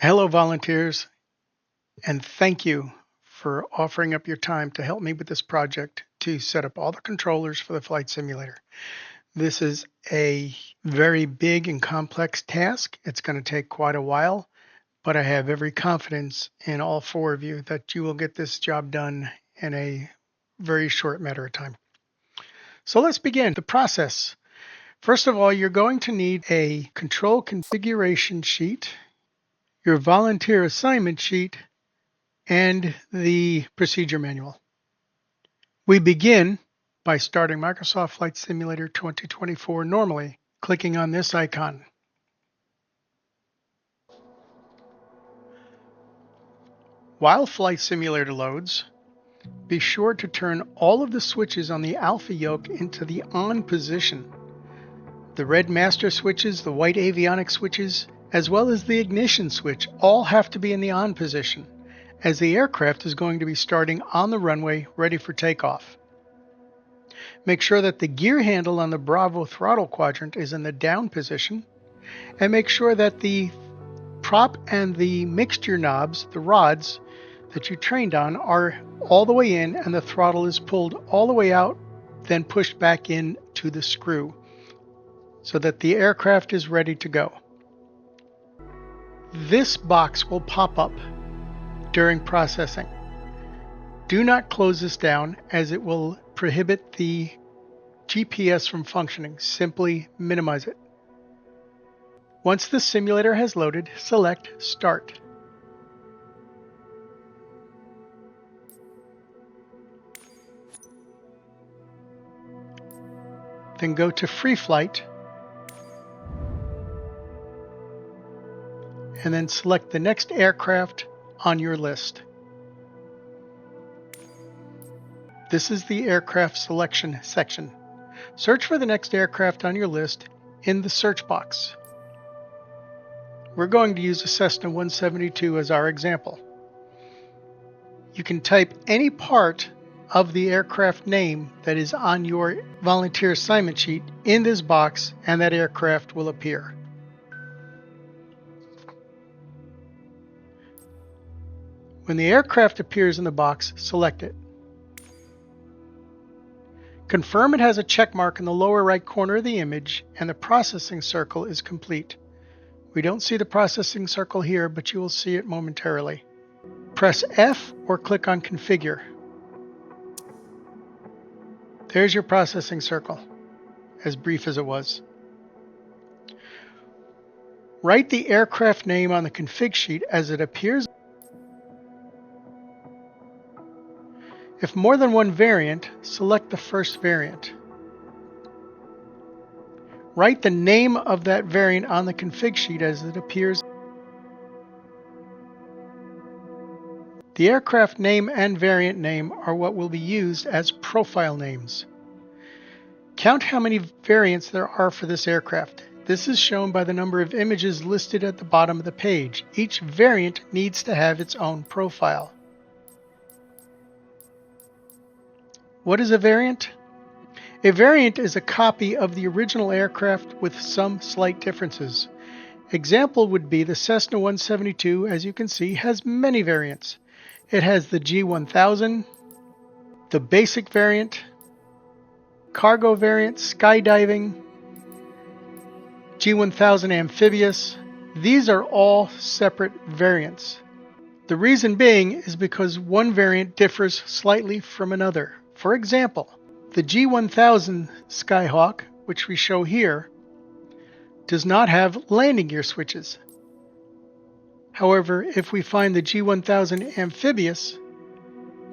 Hello, volunteers, and thank you for offering up your time to help me with this project to set up all the controllers for the flight simulator. This is a very big and complex task. It's going to take quite a while, but I have every confidence in all four of you that you will get this job done in a very short matter of time. So let's begin the process. First of all, you're going to need a control configuration sheet, your volunteer assignment sheet, and the procedure manual. We begin by starting Microsoft Flight Simulator 2024 normally, clicking on this icon. While Flight Simulator loads, be sure to turn all of the switches on the alpha yoke into the on position. The red master switches, the white avionics switches, as well as the ignition switch all have to be in the on position, as the aircraft is going to be starting on the runway ready for takeoff. Make sure that the gear handle on the Bravo throttle quadrant is in the down position, and make sure that the prop and the mixture knobs, the rods that you trained on, are all the way in and the throttle is pulled all the way out, then pushed back in to the screw so that the aircraft is ready to go. This box will pop up during processing. Do not close this down as it will prohibit the GPS from functioning. Simply minimize it. Once the simulator has loaded, select Start. Then go to Free Flight, and then select the next aircraft on your list. This is the aircraft selection section. Search for the next aircraft on your list in the search box. We're going to use a Cessna 172 as our example. You can type any part of the aircraft name that is on your volunteer assignment sheet in this box, and that aircraft will appear. When the aircraft appears in the box, select it. Confirm it has a check mark in the lower right corner of the image and the processing circle is complete. We don't see the processing circle here, but you will see it momentarily. Press F or click on Configure. There's your processing circle, as brief as it was. Write the aircraft name on the config sheet as it appears. If more than one variant, select the first variant. Write the name of that variant on the config sheet as it appears. The aircraft name and variant name are what will be used as profile names. Count how many variants there are for this aircraft. This is shown by the number of images listed at the bottom of the page. Each variant needs to have its own profile. What is a variant? A variant is a copy of the original aircraft with some slight differences. Example would be the Cessna 172, as you can see, has many variants. It has the G1000, the basic variant, cargo variant, skydiving, G1000 amphibious. These are all separate variants. The reason being is because one variant differs slightly from another. For example, the G1000 Skyhawk, which we show here, does not have landing gear switches. However, if we find the G1000 Amphibious,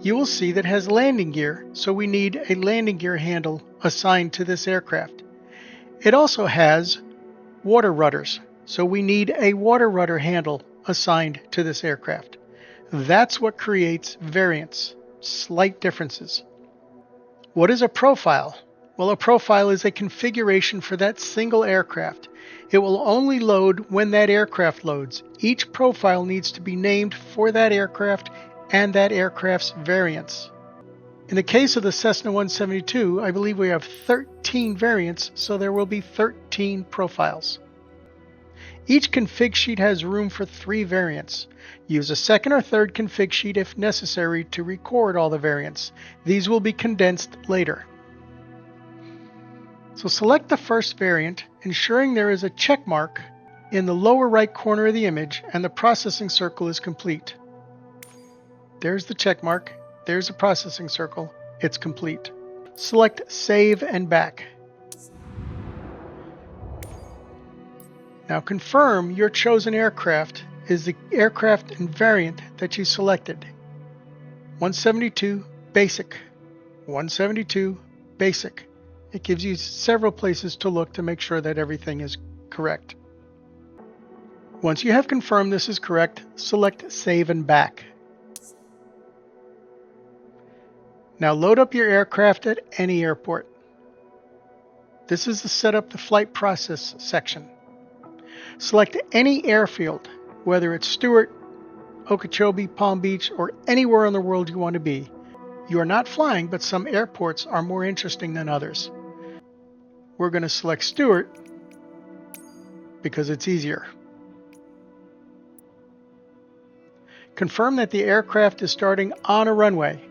you will see that it has landing gear, so we need a landing gear handle assigned to this aircraft. It also has water rudders, so we need a water rudder handle assigned to this aircraft. That's what creates variants, slight differences. What is a profile? Well, a profile is a configuration for that single aircraft. It will only load when that aircraft loads. Each profile needs to be named for that aircraft and that aircraft's variants. In the case of the Cessna 172, I believe we have 13 variants, so there will be 13 profiles. Each config sheet has room for 3 variants. Use a second or third config sheet if necessary to record all the variants. These will be condensed later. So select the first variant, ensuring there is a check mark in the lower right corner of the image and the processing circle is complete. There's the check mark. There's the processing circle. It's complete. Select Save and Back. Now confirm your chosen aircraft is the aircraft and variant that you selected. 172 Basic. 172 Basic. It gives you several places to look to make sure that everything is correct. Once you have confirmed this is correct, select Save and Back. Now load up your aircraft at any airport. This is the Set Up the Flight Process section. Select any airfield, whether it's Stewart, Okeechobee, Palm Beach, or anywhere in the world you want to be. You are not flying, but some airports are more interesting than others. We're going to select Stewart because it's easier. Confirm that the aircraft is starting on a runway.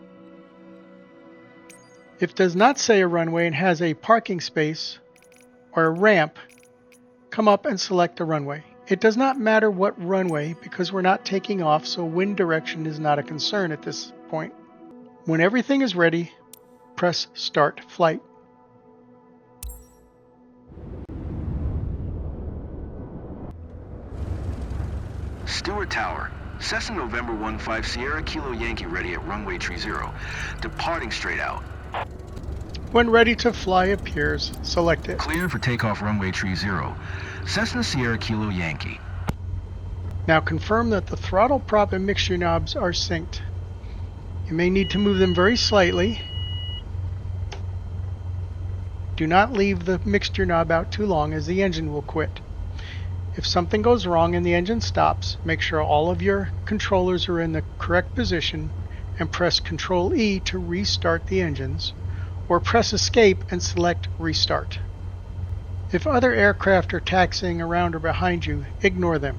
If it does not say a runway and has a parking space or a ramp, come up and select a runway. It does not matter what runway because we're not taking off, so wind direction is not a concern at this point. When everything is ready, press Start Flight. Stewart Tower, Cessna November 15 Sierra Kilo Yankee ready at runway 30, departing straight out. When ready to fly appears, select it. Clear for takeoff runway 30, Cessna Sierra Kilo Yankee. Now confirm that the throttle prop and mixture knobs are synced. You may need to move them very slightly. Do not leave the mixture knob out too long as the engine will quit. If something goes wrong and the engine stops, make sure all of your controllers are in the correct position and press Ctrl E to restart the engines, or press Escape and select Restart. If other aircraft are taxiing around or behind you, ignore them.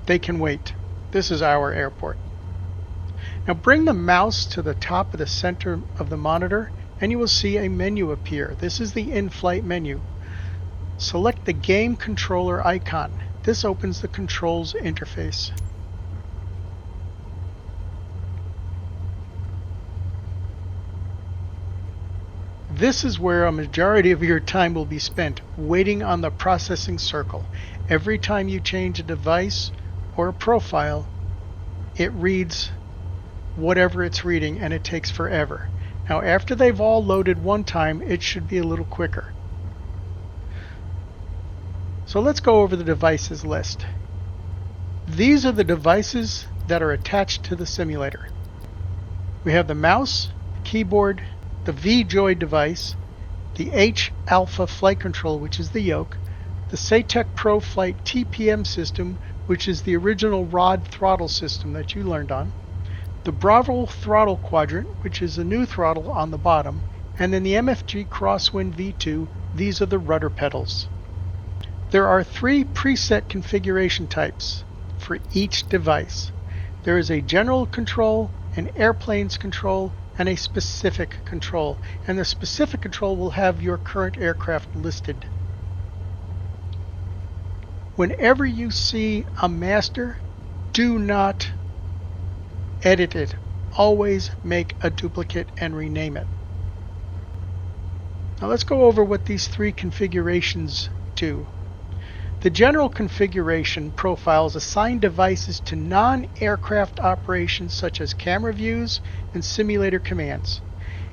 They can wait. This is our airport. Now bring the mouse to the top of the center of the monitor and you will see a menu appear. This is the in-flight menu. Select the game controller icon. This opens the controls interface. This is where a majority of your time will be spent, waiting on the processing circle. Every time you change a device or a profile, it reads whatever it's reading and it takes forever. Now after they've all loaded one time, it should be a little quicker. So let's go over the devices list. These are the devices that are attached to the simulator. We have the mouse, keyboard, the VJoy device, the H-Alpha flight control, which is the yoke, the SATEC Pro Flight TPM system, which is the original rod throttle system that you learned on, the Bravo throttle quadrant, which is a new throttle on the bottom, and then the MFG Crosswind V2. These are the rudder pedals. There are 3 preset configuration types for each device. There is a general control, an airplanes control, and a specific control. And the specific control will have your current aircraft listed. Whenever you see a master, do not edit it. Always make a duplicate and rename it. Now let's go over what these 3 configurations do. The general configuration profiles assign devices to non-aircraft operations such as camera views and simulator commands.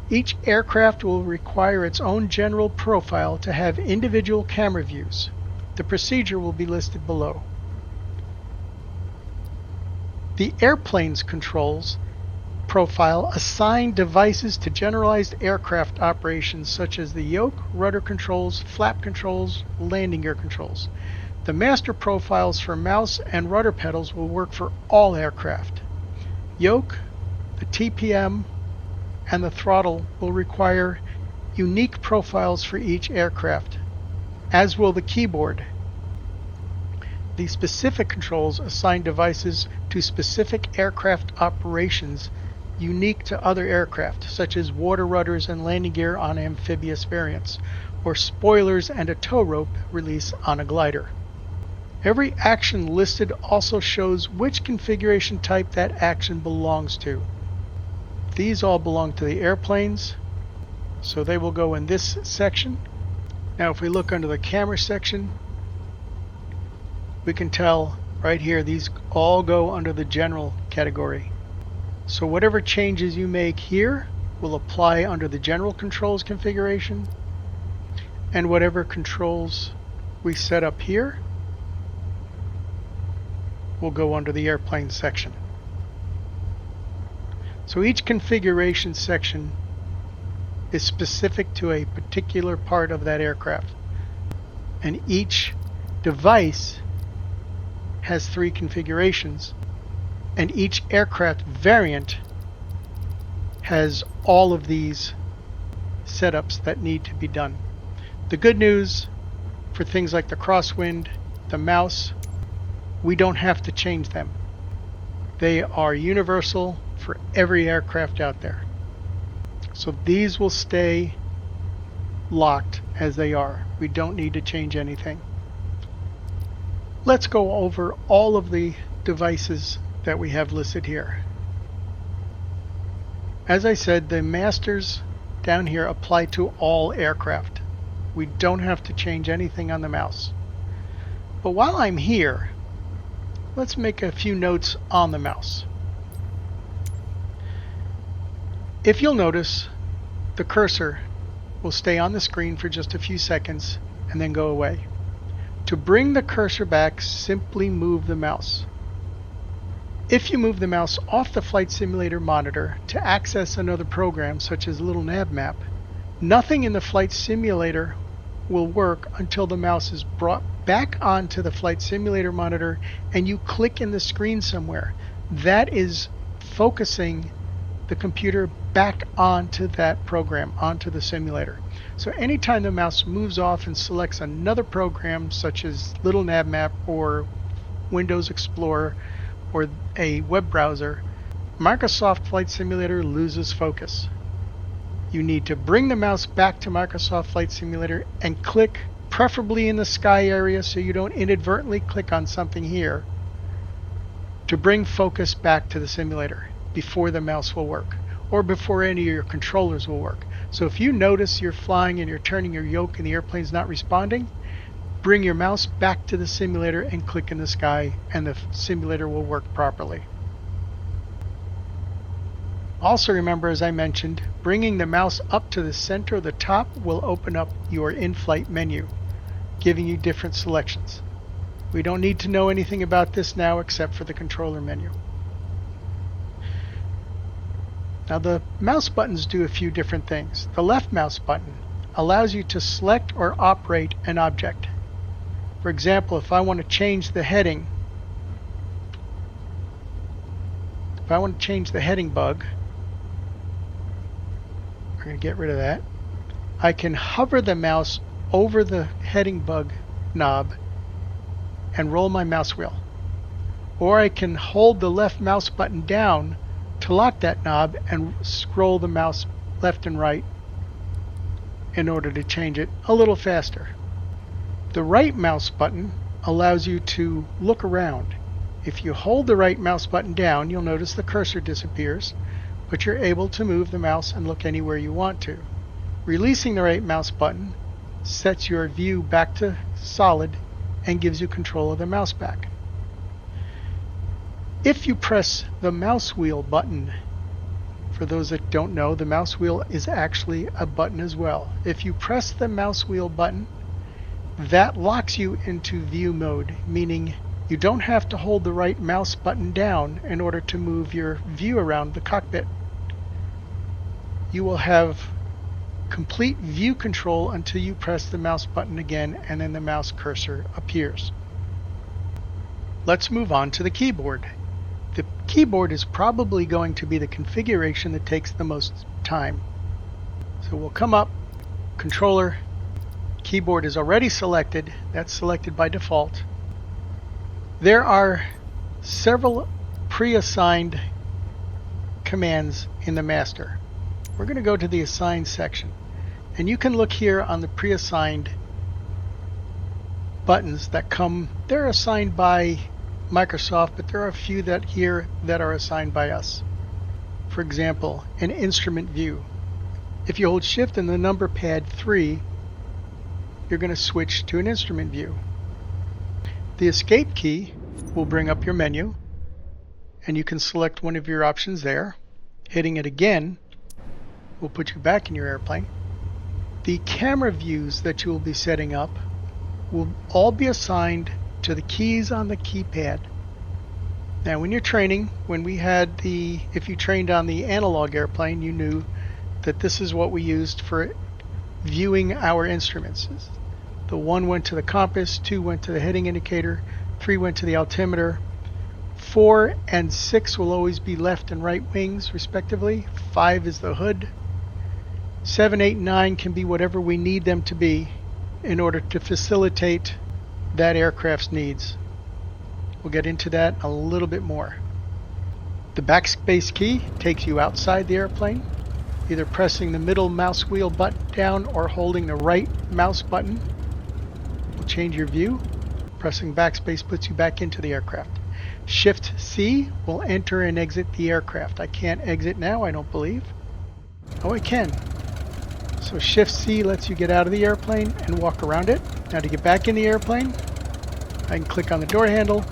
Each aircraft will require its own general profile to have individual camera views. The procedure will be listed below. The airplanes controls profile assign devices to generalized aircraft operations such as the yoke, rudder controls, flap controls, landing gear controls. The master profiles for mouse and rudder pedals will work for all aircraft. Yoke, the TPM, and the throttle will require unique profiles for each aircraft, as will the keyboard. The specific controls assign devices to specific aircraft operations unique to other aircraft, such as water rudders and landing gear on amphibious variants, or spoilers and a tow rope release on a glider. Every action listed also shows which configuration type that action belongs to. These all belong to the airplanes, so they will go in this section. Now if we look under the camera section, we can tell right here these all go under the general category. So whatever changes you make here will apply under the general controls configuration, and whatever controls we set up here will go under the airplane section. So each configuration section is specific to a particular part of that aircraft, and each device has 3 configurations, and each aircraft variant has all of these setups that need to be done. The good news for things like the crosswind, the mouse, we don't have to change them. They are universal for every aircraft out there. So these will stay locked as they are. We don't need to change anything. Let's go over all of the devices that we have listed here. As I said, the masters down here apply to all aircraft. We don't have to change anything on the mouse. But while I'm here, let's make a few notes on the mouse. If you'll notice, the cursor will stay on the screen for just a few seconds and then go away. To bring the cursor back, simply move the mouse. If you move the mouse off the flight simulator monitor to access another program, such as Little Nav Map, nothing in the flight simulator will work until the mouse is brought back onto the flight simulator monitor and you click in the screen somewhere. That is focusing the computer back onto that program, onto the simulator. So anytime the mouse moves off and selects another program, such as Little Nav Map or Windows Explorer or a web browser, Microsoft Flight Simulator loses focus. You need to bring the mouse back to Microsoft Flight Simulator and click, preferably in the sky area so you don't inadvertently click on something here, to bring focus back to the simulator before the mouse will work, or before any of your controllers will work. So if you notice you're flying and you're turning your yoke and the airplane's not responding, bring your mouse back to the simulator and click in the sky, and the simulator will work properly. Also remember, as I mentioned, bringing the mouse up to the center of the top will open up your in-flight menu, giving you different selections. We don't need to know anything about this now except for the controller menu. Now the mouse buttons do a few different things. The left mouse button allows you to select or operate an object. For example, if I want to change the heading, bug, we're going to get rid of that. I can hover the mouse over the heading bug knob and roll my mouse wheel. Or I can hold the left mouse button down to lock that knob and scroll the mouse left and right in order to change it a little faster. The right mouse button allows you to look around. If you hold the right mouse button down, you'll notice the cursor disappears, but you're able to move the mouse and look anywhere you want to. Releasing the right mouse button sets your view back to solid and gives you control of the mouse back. If you press the mouse wheel button, for those that don't know, the mouse wheel is actually a button as well. If you press the mouse wheel button, that locks you into view mode, meaning you don't have to hold the right mouse button down in order to move your view around the cockpit. You will have complete view control until you press the mouse button again and then the mouse cursor appears. Let's move on to the keyboard. The keyboard is probably going to be the configuration that takes the most time. So we'll come up, controller, keyboard is already selected, that's selected by default. There are several pre-assigned commands in the master. We're going to go to the assigned section, and you can look here on the pre-assigned buttons that come. They're assigned by Microsoft, but there are a few that here that are assigned by us. For example, an instrument view. If you hold shift and the number pad 3, you're going to switch to an instrument view. The escape key will bring up your menu, and you can select one of your options there. Hitting it again will put you back in your airplane. The camera views that you will be setting up will all be assigned to the keys on the keypad. Now when you're training, if you trained on the analog airplane, you knew that this is what we used for viewing our instruments. The 1 went to the compass, 2 went to the heading indicator, 3 went to the altimeter, 4 and 6 will always be left and right wings respectively, 5 is the hood, 7, 8, and 9 can be whatever we need them to be in order to facilitate that aircraft's needs. We'll get into that a little bit more. The backspace key takes you outside the airplane, either pressing the middle mouse wheel button down or holding the right mouse button will change your view. Pressing backspace puts you back into the aircraft. Shift C will enter and exit the aircraft. I can't exit now, I don't believe. Oh, I can. So Shift C lets you get out of the airplane and walk around it. Now to get back in the airplane, I can click on the door handle,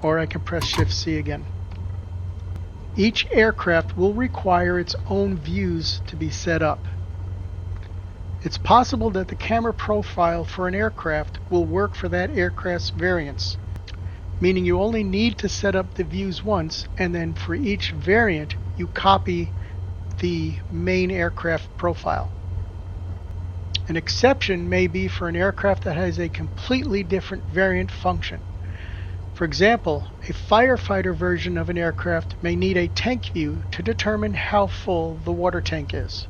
or I can press Shift C again. Each aircraft will require its own views to be set up. It's possible that the camera profile for an aircraft will work for that aircraft's variants, meaning you only need to set up the views once, and then for each variant you copy the main aircraft profile. An exception may be for an aircraft that has a completely different variant function. For example, a firefighter version of an aircraft may need a tank view to determine how full the water tank is.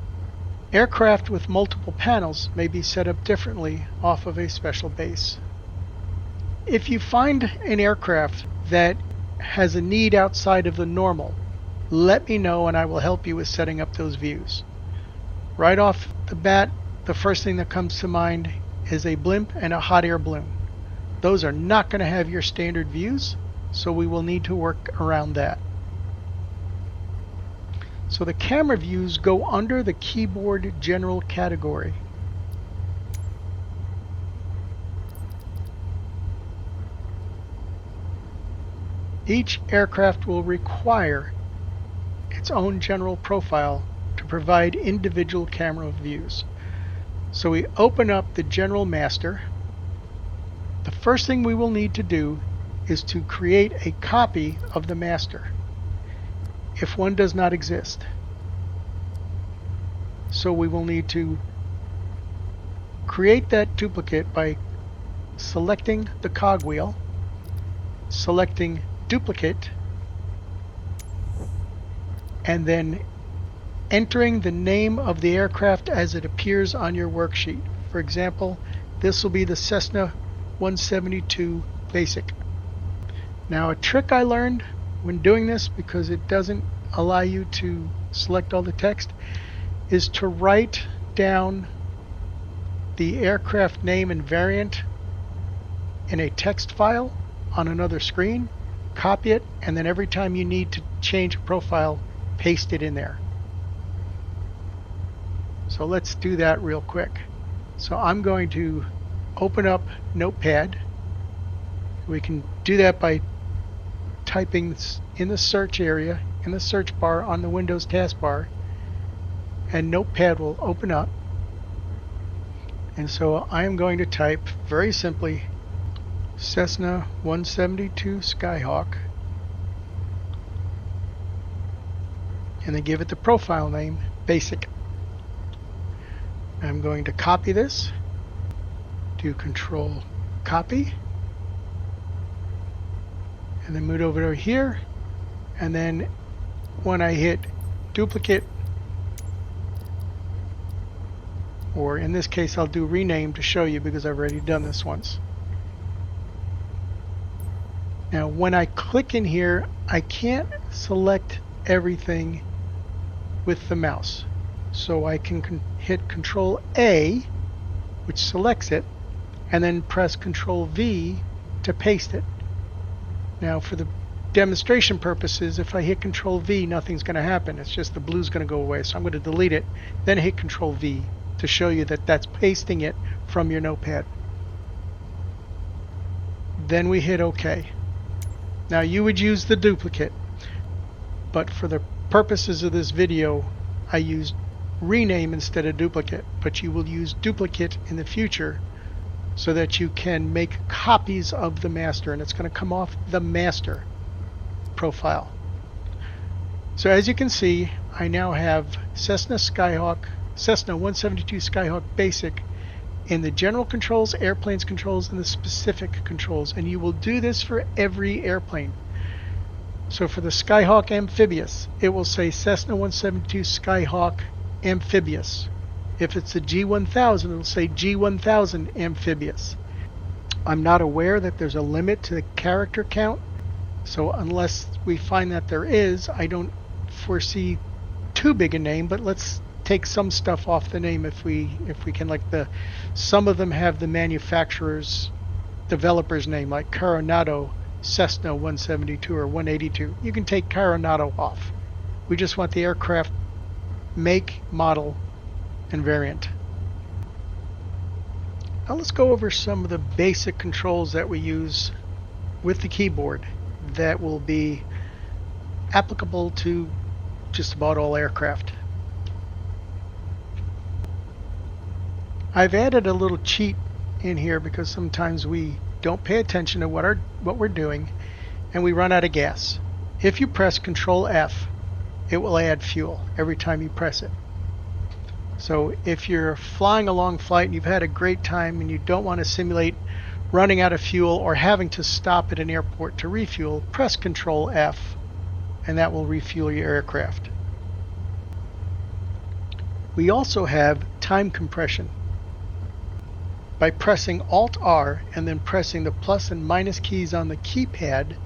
Aircraft with multiple panels may be set up differently off of a special base. If you find an aircraft that has a need outside of the normal, let me know and I will help you with setting up those views. Right off the bat, the first thing that comes to mind is a blimp and a hot air balloon. Those are not going to have your standard views, so we will need to work around that. So the camera views go under the keyboard general category. Each aircraft will require its own general profile to provide individual camera views. So we open up the General Master. The first thing we will need to do is to create a copy of the master, if one does not exist. So we will need to create that duplicate by selecting the cogwheel, selecting duplicate, and then entering the name of the aircraft as it appears on your worksheet. For example, this will be the Cessna 172 Basic. Now a trick I learned when doing this, because it doesn't allow you to select all the text, is to write down the aircraft name and variant in a text file on another screen, copy it, and then every time you need to change a profile, paste it in there. So let's do that real quick. So I'm going to open up Notepad. We can do that by typing in the search area, in the search bar on the Windows taskbar, and Notepad will open up. And so I am going to type very simply Cessna 172 Skyhawk, and then give it the profile name Basic. I'm going to copy this, do Control Copy, and then move over here, and then when I hit duplicate, or in this case I'll do rename to show you because I've already done this once. Now when I click in here, I can't select everything with the mouse. So I can hit Control A, which selects it, and then press Control V to paste it. Now for the demonstration purposes, if I hit Control V, nothing's going to happen. It's just the blue's going to go away. So I'm going to delete it, then hit Control V to show you that that's pasting it from your notepad. Then we hit OK. Now you would use the duplicate, but for the purposes of this video, I used rename instead of duplicate, but you will use duplicate in the future so that you can make copies of the master, and it's going to come off the master profile. So as you can see, I now have Cessna 172 Skyhawk Basic in the general controls, airplanes controls, and the specific controls, and you will do this for every airplane. So for the Skyhawk Amphibious, it will say Cessna 172 Skyhawk Amphibious. If it's a G1000, it'll say G1000 Amphibious. I'm not aware that there's a limit to the character count, so unless we find that there is, I don't foresee too big a name, but let's take some stuff off the name if we can. Like some of them have the manufacturer's developer's name, like Coronado Cessna 172 or 182. You can take Coronado off. We just want the aircraft make, model, and variant. Now let's go over some of the basic controls that we use with the keyboard that will be applicable to just about all aircraft. I've added a little cheat in here because sometimes we don't pay attention to what we're doing and we run out of gas. If you press Control F, it will add fuel every time you press it. So if you're flying a long flight and you've had a great time and you don't want to simulate running out of fuel or having to stop at an airport to refuel, press Control F and that will refuel your aircraft. We also have time compression. By pressing Alt-R and then pressing the plus and minus keys on the keypad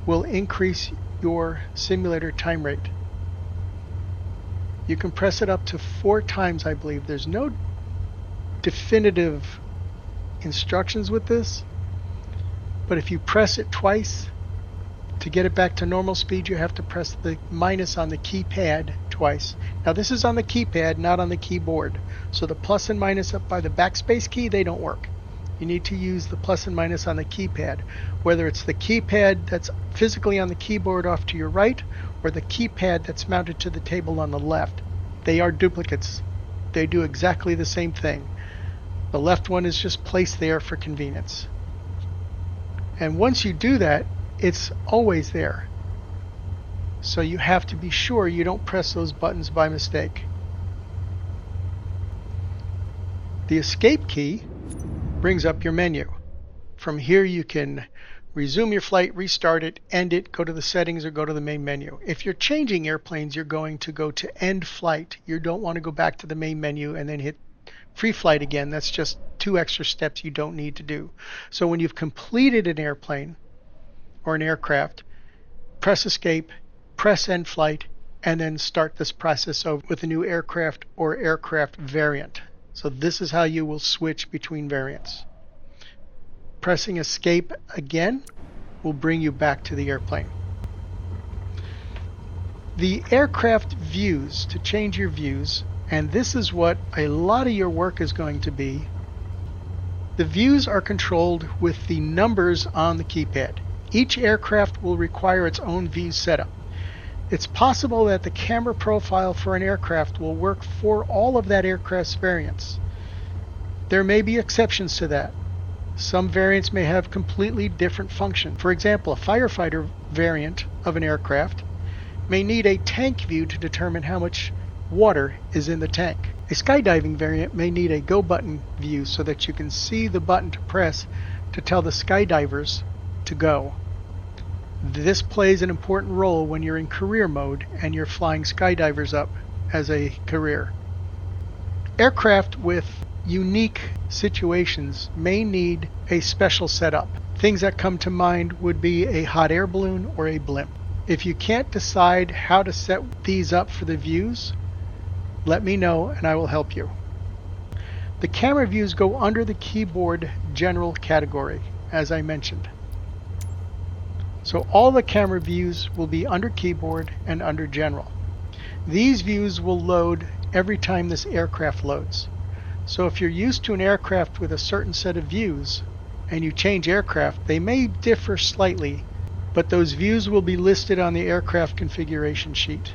will increase your simulator time rate. You can press it up to 4 times, I believe. There's no definitive instructions with this, but if you press it twice, to get it back to normal speed, you have to press the minus on the keypad twice. Now this is on the keypad, not on the keyboard. So the plus and minus up by the backspace key, they don't work. You need to use the plus and minus on the keypad, whether it's the keypad that's physically on the keyboard off to your right or the keypad that's mounted to the table on the left. They are duplicates. They do exactly the same thing. The left one is just placed there for convenience. And once you do that, it's always there. So you have to be sure you don't press those buttons by mistake. The escape key brings up your menu. From here you can resume your flight, restart it, end it, go to the settings, or go to the main menu. If you're changing airplanes, you're going to go to end flight. You don't want to go back to the main menu and then hit free flight again. That's just 2 extra steps you don't need to do. So when you've completed an airplane or an aircraft, press escape, press end flight, and then start this process over with a new aircraft or aircraft variant. So this is how you will switch between variants. Pressing escape again will bring you back to the airplane. The aircraft views, to change your views, and this is what a lot of your work is going to be. The views are controlled with the numbers on the keypad. Each aircraft will require its own view setup. It's possible that the camera profile for an aircraft will work for all of that aircraft's variants. There may be exceptions to that. Some variants may have completely different function. For example, a firefighter variant of an aircraft may need a tank view to determine how much water is in the tank. A skydiving variant may need a go button view so that you can see the button to press to tell the skydivers to go. This plays an important role when you're in career mode and you're flying skydivers up as a career. Aircraft with unique situations may need a special setup. Things that come to mind would be a hot air balloon or a blimp. If you can't decide how to set these up for the views, let me know and I will help you. The camera views go under the keyboard general category, as I mentioned. So all the camera views will be under keyboard and under general. These views will load every time this aircraft loads. So if you're used to an aircraft with a certain set of views and you change aircraft, they may differ slightly, but those views will be listed on the aircraft configuration sheet.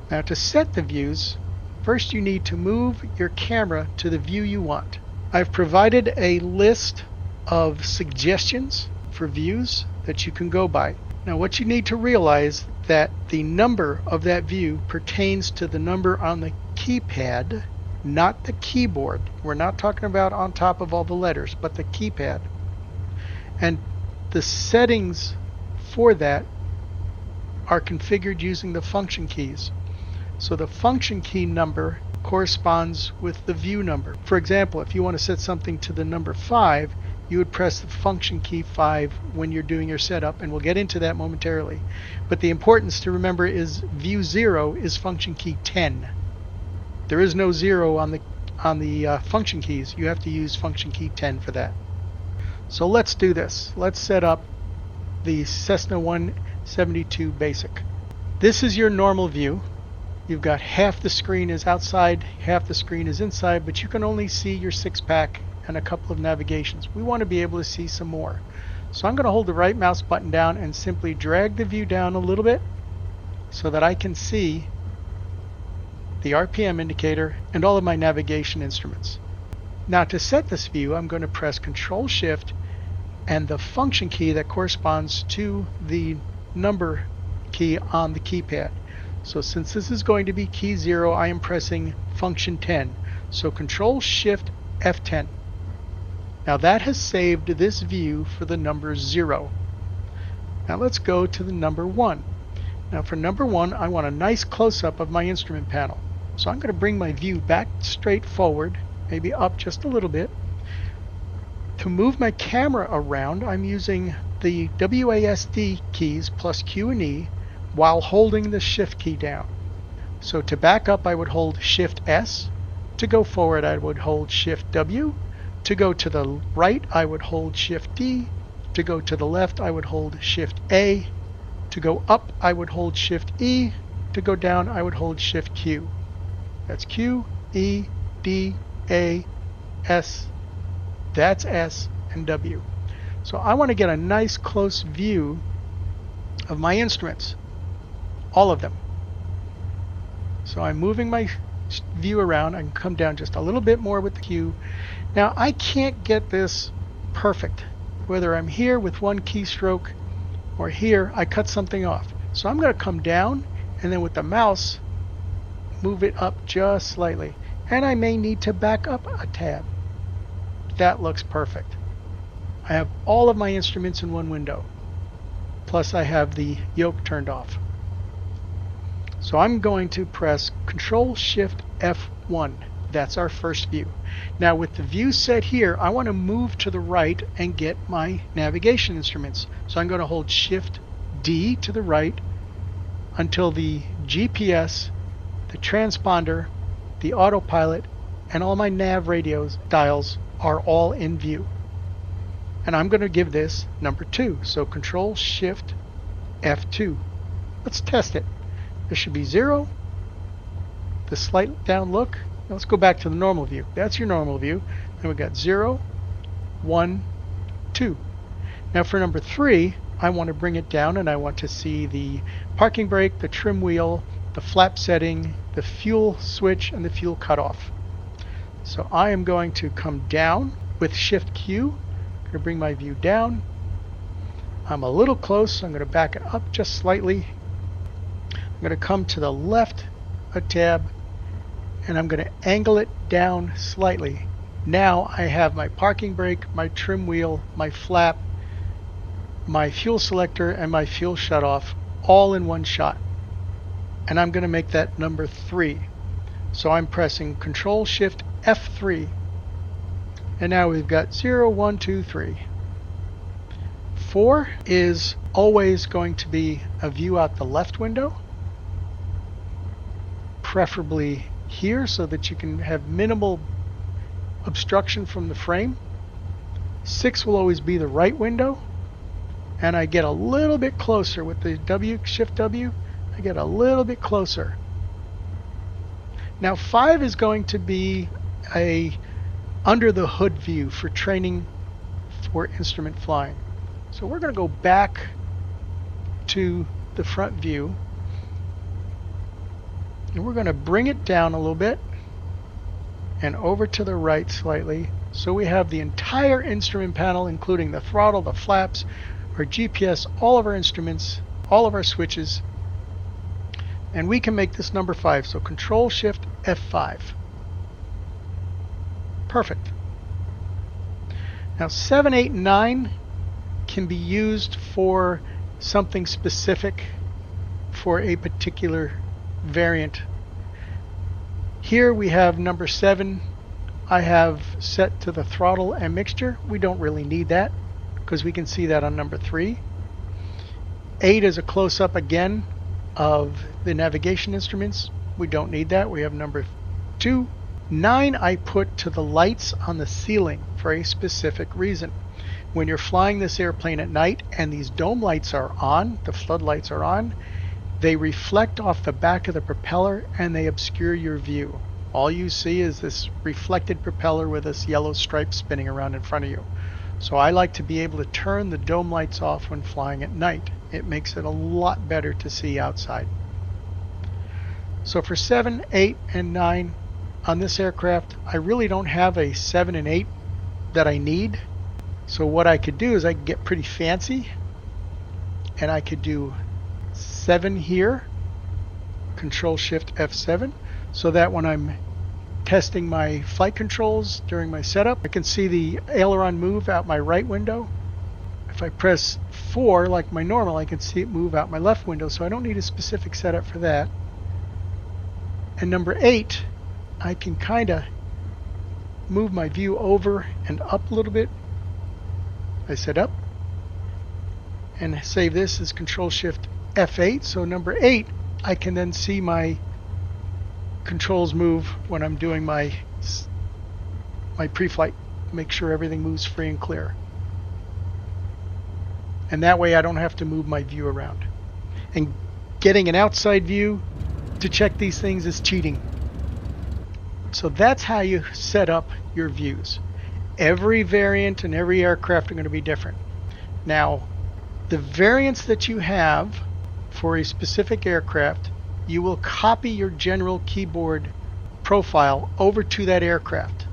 Now to set the views, first you need to move your camera to the view you want. I've provided a list of suggestions for views that you can go by. Now what you need to realize that the number of that view pertains to the number on the keypad, not the keyboard. We're not talking about on top of all the letters, but the keypad. And the settings for that are configured using the function keys. So the function key number corresponds with the view number. For example, if you want to set something to the number 5, you would press the function key 5 when you're doing your setup, and we'll get into that momentarily. But the importance to remember is view 0 is function key 10. There is no 0 on the function keys. You have to use function key 10 for that. So let's do this. Let's set up the Cessna 172 Basic. This is your normal view. You've got half the screen is outside, half the screen is inside, but you can only see your 6-pack and a couple of navigations. We want to be able to see some more. So I'm going to hold the right mouse button down and simply drag the view down a little bit so that I can see the RPM indicator and all of my navigation instruments. Now to set this view, I'm going to press Control Shift and the function key that corresponds to the number key on the keypad. So since this is going to be key 0, I am pressing function 10. So Control Shift F10. Now that has saved this view for the number 0. Now let's go to the number 1. Now for number 1, I want a nice close-up of my instrument panel. So I'm going to bring my view back straight forward, maybe up just a little bit. To move my camera around, I'm using the WASD keys plus Q and E while holding the Shift key down. So to back up, I would hold Shift S. To go forward, I would hold Shift W. To go to the right, I would hold Shift D. To go to the left, I would hold Shift A. To go up, I would hold Shift E. To go down, I would hold Shift Q. That's Q, E, D, A, S. That's S and W. So I want to get a nice close view of my instruments. All of them. So I'm moving my view around. I can come down just a little bit more with the Q. Now I can't get this perfect. Whether I'm here with one keystroke or here, I cut something off. So I'm going to come down and then with the mouse move it up just slightly. And I may need to back up a tab. That looks perfect. I have all of my instruments in one window. Plus I have the yoke turned off. So I'm going to press Control Shift F1. That's our first view. Now with the view set here, I want to move to the right and get my navigation instruments. So I'm going to hold Shift D to the right until the GPS, the transponder, the autopilot, and all my nav radios dials are all in view. And I'm going to give this number 2. So Control Shift F2. Let's test it. There should be 0, the slight down look. Now let's go back to the normal view. That's your normal view. And we've got 0, 1, 2. Now for number 3, I want to bring it down and I want to see the parking brake, the trim wheel, the flap setting, the fuel switch, and the fuel cutoff. So I am going to come down with Shift Q. I'm going to bring my view down. I'm a little close, so I'm going to back it up just slightly. I'm going to come to the left a tab and I'm going to angle it down slightly. Now I have my parking brake, my trim wheel, my flap, my fuel selector, and my fuel shutoff all in one shot. And I'm going to make that number 3. So I'm pressing Control Shift F3. And now we've got 0, 1, 2, 3. 4 is always going to be a view out the left window, preferably here so that you can have minimal obstruction from the frame. 6 will always be the right window, and I get a little bit closer with the W, Shift W, I get a little bit closer. Now 5 is going to be a under the hood view for training for instrument flying. So we're going to go back to the front view, and we're going to bring it down a little bit and over to the right slightly, so we have the entire instrument panel, including the throttle, the flaps, our GPS, all of our instruments, all of our switches, and we can make this number 5. So Control Shift F5. Perfect. Now 7, 8, and 9 can be used for something specific for a particular variant. Here we have number 7. I have set to the throttle and mixture. We don't really need that because we can see that on number 3. 8 is a close-up again of the navigation instruments. We don't need that. We have number 2. 9 I put to the lights on the ceiling for a specific reason. When you're flying this airplane at night and these dome lights are on, the floodlights are on, they reflect off the back of the propeller and they obscure your view. All you see is this reflected propeller with this yellow stripe spinning around in front of you. So I like to be able to turn the dome lights off when flying at night. It makes it a lot better to see outside. So for 7, 8, and 9 on this aircraft, I really don't have a 7 and 8 that I need. So what I could do is I could get pretty fancy, and I could do 7 here, Control Shift F7, so that when I'm testing my flight controls during my setup, I can see the aileron move out my right window. If I press 4 like my normal, I can see it move out my left window, so I don't need a specific setup for that. And number 8, I can kind of move my view over and up a little bit. I set up and save this as Control Shift F8. So number 8, I can then see my controls move when I'm doing my pre-flight. Make sure everything moves free and clear. And that way I don't have to move my view around. And getting an outside view to check these things is cheating. So that's how you set up your views. Every variant and every aircraft are going to be different. Now, the variants that you have for a specific aircraft, you will copy your general keyboard profile over to that aircraft.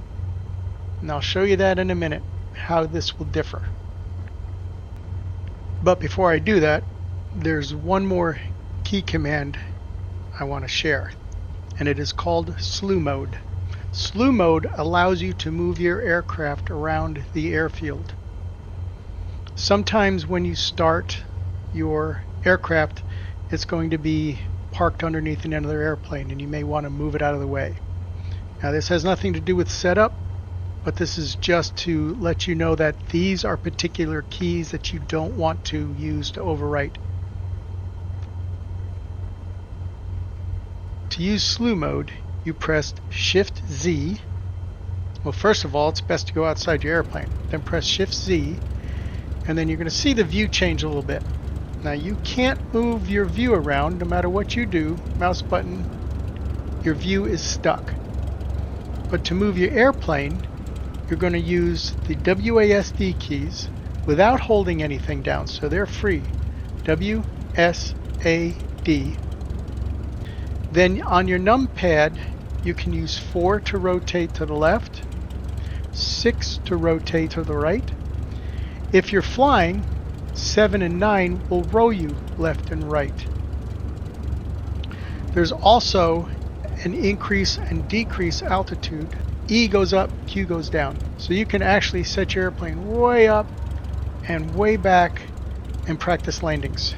And I'll show you that in a minute, how this will differ. But before I do that, there's one more key command I want to share, and it is called slew mode. Slew mode allows you to move your aircraft around the airfield. Sometimes when you start your aircraft, it's going to be parked underneath another airplane and you may want to move it out of the way. Now this has nothing to do with setup, but this is just to let you know that these are particular keys that you don't want to use to overwrite. To use slew mode, you press Shift Z. Well, first of all, it's best to go outside your airplane. Then press Shift Z, and then you're going to see the view change a little bit. Now you can't move your view around no matter what you do. Mouse button, your view is stuck. But to move your airplane, you're going to use the WASD keys without holding anything down, so they're free. WSAD. Then on your numpad, you can use 4 to rotate to the left, 6 to rotate to the right. If you're flying, 7 and 9 will row you left and right. There's also an increase and decrease altitude. E goes up, Q goes down. So you can actually set your airplane way up and way back and practice landings.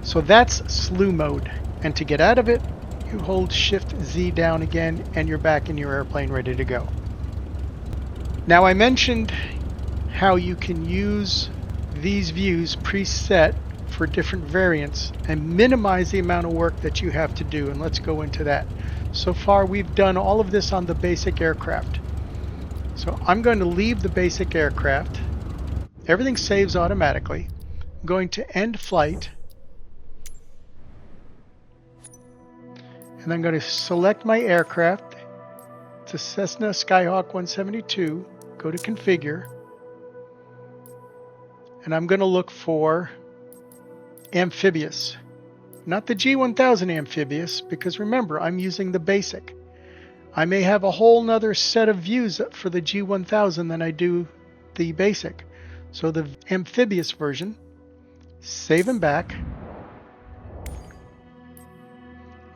So that's slew mode. And to get out of it, you hold Shift Z down again and you're back in your airplane ready to go. Now I mentioned how you can use these views preset for different variants and minimize the amount of work that you have to do, and let's go into that. So far we've done all of this on the basic aircraft. So I'm going to leave the basic aircraft. Everything saves automatically. I'm going to end flight. And I'm going to select my aircraft. It's a Cessna Skyhawk 172. Go to Configure. And I'm going to look for amphibious. Not the G1000 amphibious, because remember, I'm using the basic. I may have a whole nother set of views for the G1000 than I do the basic. So the amphibious version, save them back.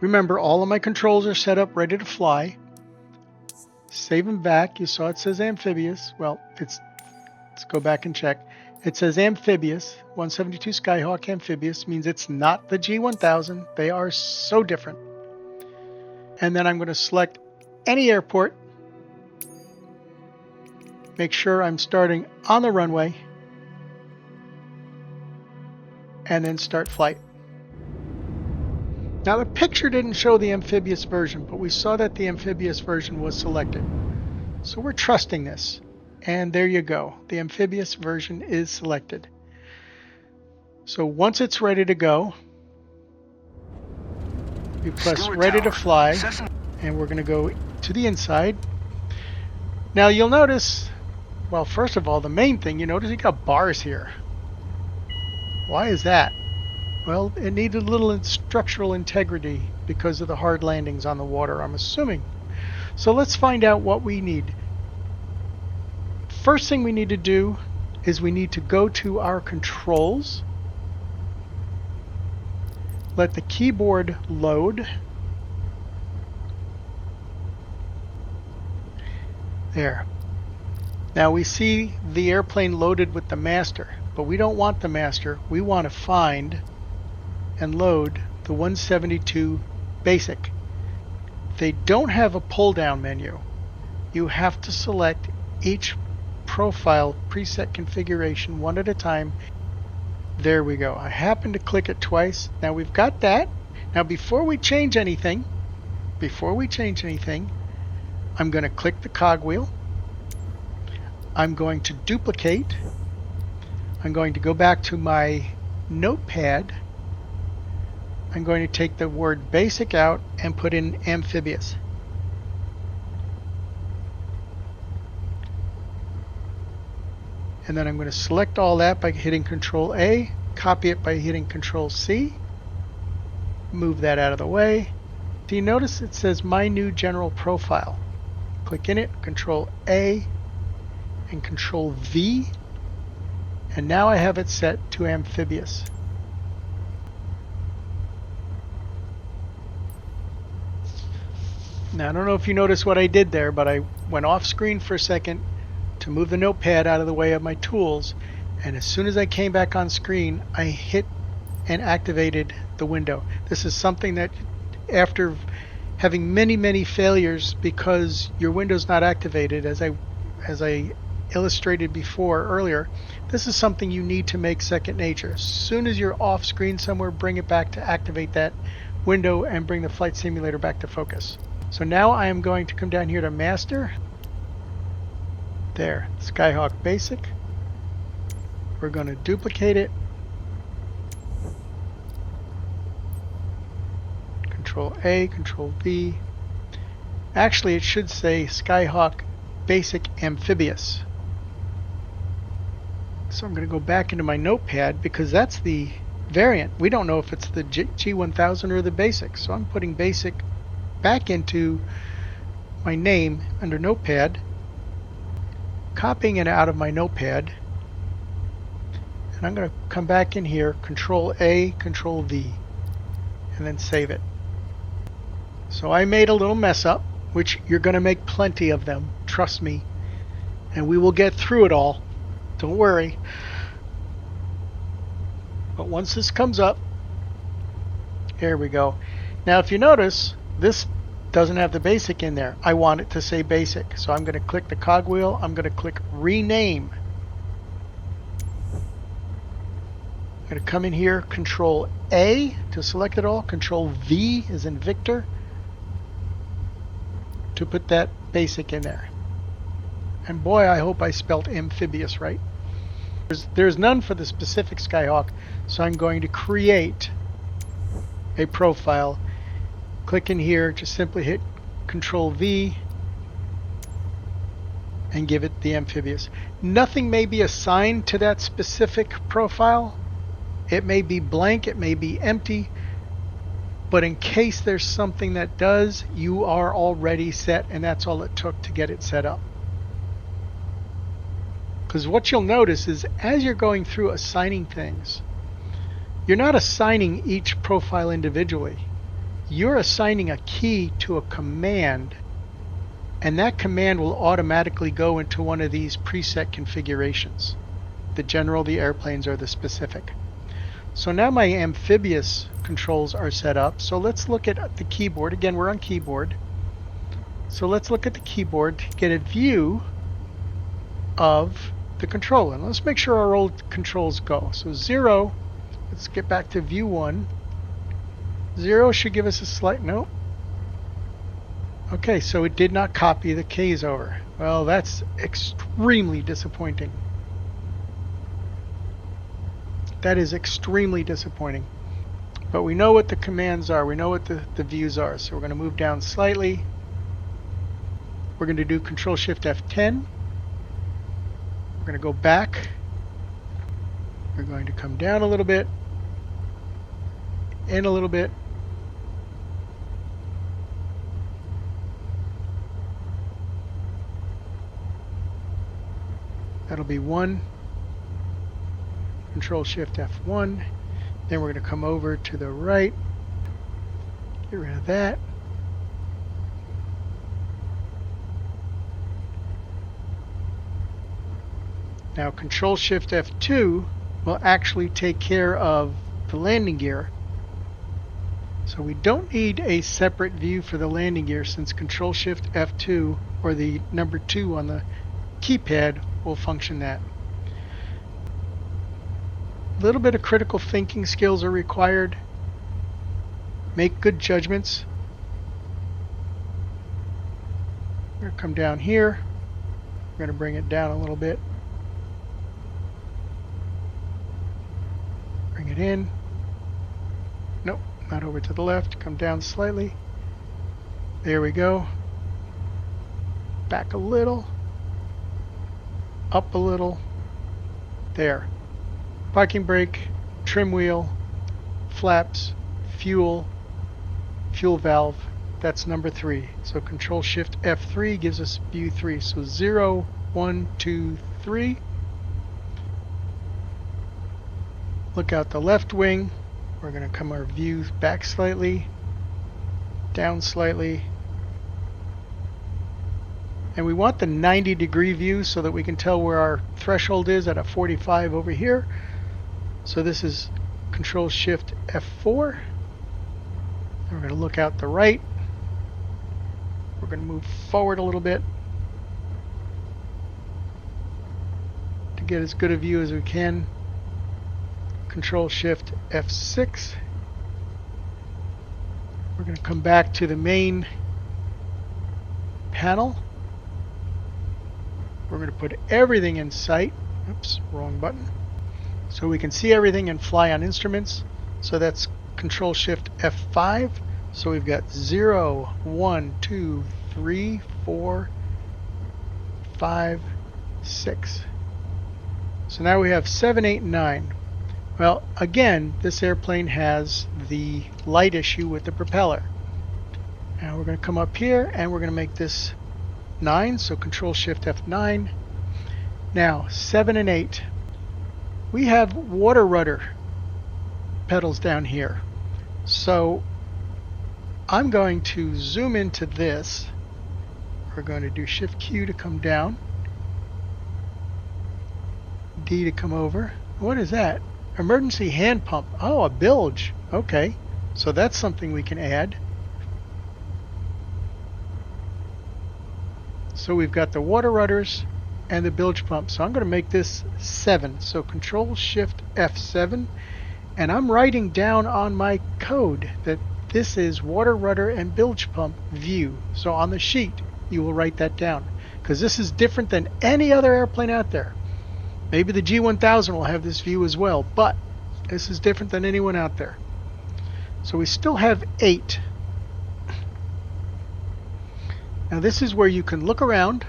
Remember, all of my controls are set up ready to fly. Save them back. You saw it says amphibious. Well, let's go back and check. It says amphibious. 172 Skyhawk amphibious means it's not the G1000. They are so different. And then I'm going to select any airport. Make sure I'm starting on the runway. And then start flight. Now the picture didn't show the amphibious version, but we saw that the amphibious version was selected. So we're trusting this. And there you go. The amphibious version is selected. So once it's ready to go, we press ready to fly, and we're going to go to the inside. Now you'll notice, well, first of all, the main thing, you notice you got bars here. Why is that? Well, it needed a little structural integrity because of the hard landings on the water, I'm assuming. So let's find out what we need. First thing we need to do is we need to go to our controls. Let the keyboard load. There. Now we see the airplane loaded with the master, but we don't want the master. We want to find and load the 172 basic. They don't have a pull down menu. You have to select each profile preset configuration one at a time. There we go. I happen to click it twice. Now we've got that. Now before we change anything, I'm going to click the cogwheel. I'm going to duplicate. I'm going to go back to my notepad. I'm going to take the word basic out and put in amphibious. And then I'm going to select all that by hitting Control A, copy it by hitting Control C, move that out of the way. Do you notice it says My New General Profile? Click in it, Control A and Control V, and now I have it set to amphibious. Now I don't know if you noticed what I did there, but I went off screen for a second to move the notepad out of the way of my tools, and as soon as I came back on screen, I hit and activated the window. This is something that after having many failures because your window's not activated, as I illustrated before earlier, this is something you need to make second nature. As soon as you're off screen somewhere, bring it back to activate that window and bring the flight simulator back to focus. So now I am going to come down here to master. There, Skyhawk Basic. We're going to duplicate it. Control A, Control V. Actually, it should say Skyhawk Basic Amphibious. So I'm going to go back into my notepad because that's the variant. We don't know if it's the G1000 or the Basic. So I'm putting Basic back into my name under notepad, copying it out of my notepad, and I'm going to come back in here, Control A, Control V, and then save it. So I made a little mess up, which you're going to make plenty of them, trust me, and we will get through it all. Don't worry. But once this comes up, here we go. Now if you notice, this doesn't have the basic in there. I want it to say basic. So I'm going to click the cogwheel. I'm going to click rename. going to come in here, Control A to select it all, Control V as in Victor to put that basic in there. And boy, I hope I spelt amphibious right. There's none for the specific Skyhawk, so I'm going to create a profile. Click in here, just simply hit Control V and give it the amphibious. Nothing may be assigned to that specific profile. It may be blank, it may be empty, but in case there's something that does, you are already set, and that's all it took to get it set up. Because what you'll notice is as you're going through assigning things, you're not assigning each profile individually. You're assigning a key to a command, and that command will automatically go into one of these preset configurations. The general, the airplanes, or the specific. So now my amphibious controls are set up. So let's look at the keyboard. Again, we're on keyboard. So let's look at the keyboard to get a view of the control. And let's make sure our old controls go. So 0, let's get back to view 1. 0 should give us a slight, nope. Okay, so it did not copy the keys over. Well, that's extremely disappointing. That is extremely disappointing. But we know what the commands are. We know what the views are. So we're going to move down slightly. We're going to do Control-Shift F10. We're going to go back. We're going to come down a little bit. In a little bit. That'll be 1. Control-Shift F1. Then we're going to come over to the right. Get rid of that. Now Control-Shift F2 will actually take care of the landing gear. So we don't need a separate view for the landing gear, since Control-Shift F2 or the number 2 on the keypad will function that. A little bit of critical thinking skills are required. Make good judgments. We're going to come down here. We're going to bring it down a little bit. Bring it in. Nope, not over to the left. Come down slightly. There we go. Back a little. Up a little. There. Parking brake, trim wheel, flaps, fuel, fuel valve. That's number 3. So Control-Shift F3 gives us view 3. So 0, 1, 2, 3. Look out the left wing. We're going to come our view back slightly, down slightly. And we want the 90-degree view so that we can tell where our threshold is at a 45 over here. So this is Control-Shift F4. And we're going to look out the right. We're going to move forward a little bit to get as good a view as we can. Control-Shift F6. We're going to come back to the main panel. We're going to put everything in sight. Oops, wrong button. So we can see everything and fly on instruments. So that's Control-Shift F5. So we've got 0, 1, 2, 3, 4, 5, 6. So now we have 7, 8, and 9. Well, again, this airplane has the light issue with the propeller. Now we're going to come up here and we're going to make this 9. So Control-Shift F9. Now 7 and 8. We have water rudder pedals down here. So I'm going to zoom into this. We're going to do Shift Q to come down. D to come over. What is that? Emergency hand pump. Oh, a bilge. Okay. So that's something we can add. So we've got the water rudders and the bilge pump. So I'm going to make this 7. So Control-Shift F7 And I'm writing down on my code that this is water rudder and bilge pump view. So on the sheet, you will write that down, because this is different than any other airplane out there. Maybe the G1000 will have this view as well, but this is different than anyone out there. So we still have 8. Now this is where you can look around,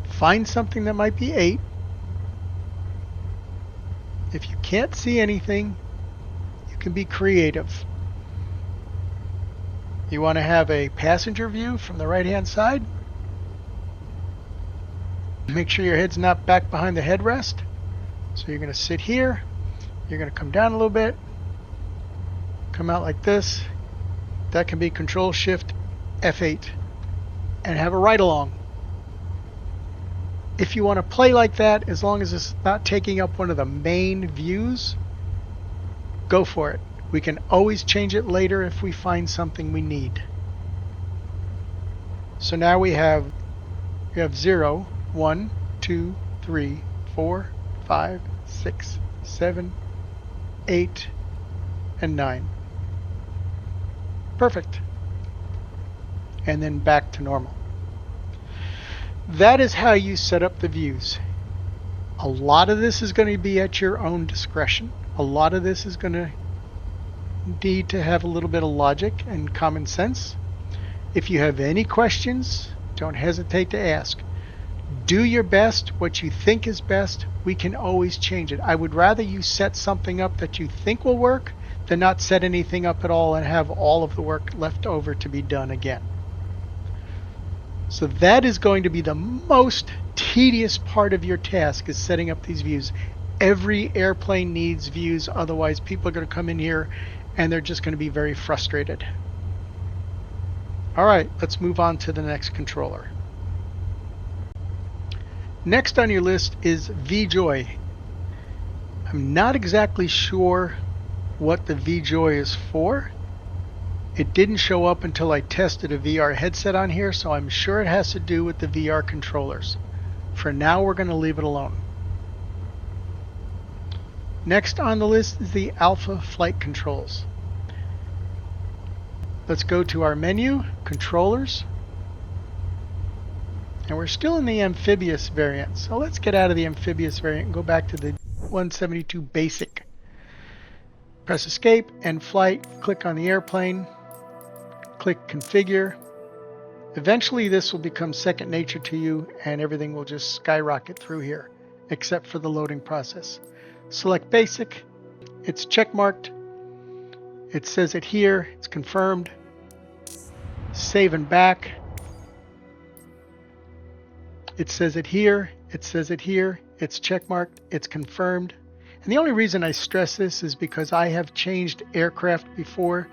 find something that might be 8. If you can't see anything, you can be creative. You want to have a passenger view from the right-hand side. Make sure your head's not back behind the headrest. So you're going to sit here. You're going to come down a little bit. Come out like this. That can be Control Shift F8 and have a ride-along. If you want to play like that, as long as it's not taking up one of the main views, go for it. We can always change it later if we find something we need. So now we have 0, 1, 2, 3, 4, 5, 6, 7, 8, and 9. Perfect. And then back to normal. That is how you set up the views. A lot of this is going to be at your own discretion. A lot of this is going to need to have a little bit of logic and common sense. If you have any questions, don't hesitate to ask. Do your best. What you think is best, we can always change it. I would rather you set something up that you think will work than not set anything up at all and have all of the work left over to be done again. So that is going to be the most tedious part of your task, is setting up these views. Every airplane needs views, otherwise people are going to come in here and they're just going to be very frustrated. Alright, let's move on to the next controller. Next on your list is VJoy. I'm not exactly sure what the VJoy is for. It didn't show up until I tested a VR headset on here, so I'm sure it has to do with the VR controllers. For now, we're going to leave it alone. Next on the list is the Alpha Flight Controls. Let's go to our menu, Controllers. And we're still in the amphibious variant, so let's get out of the amphibious variant and go back to the 172 Basic. Press Escape, End Flight, click on the airplane. Click Configure. Eventually this will become second nature to you and everything will just skyrocket through here, except for the loading process. Select Basic. It's checkmarked. It says it here. It's confirmed. Save and back. It says it here. It says it here. It's checkmarked. It's confirmed. And the only reason I stress this is because I have changed aircraft before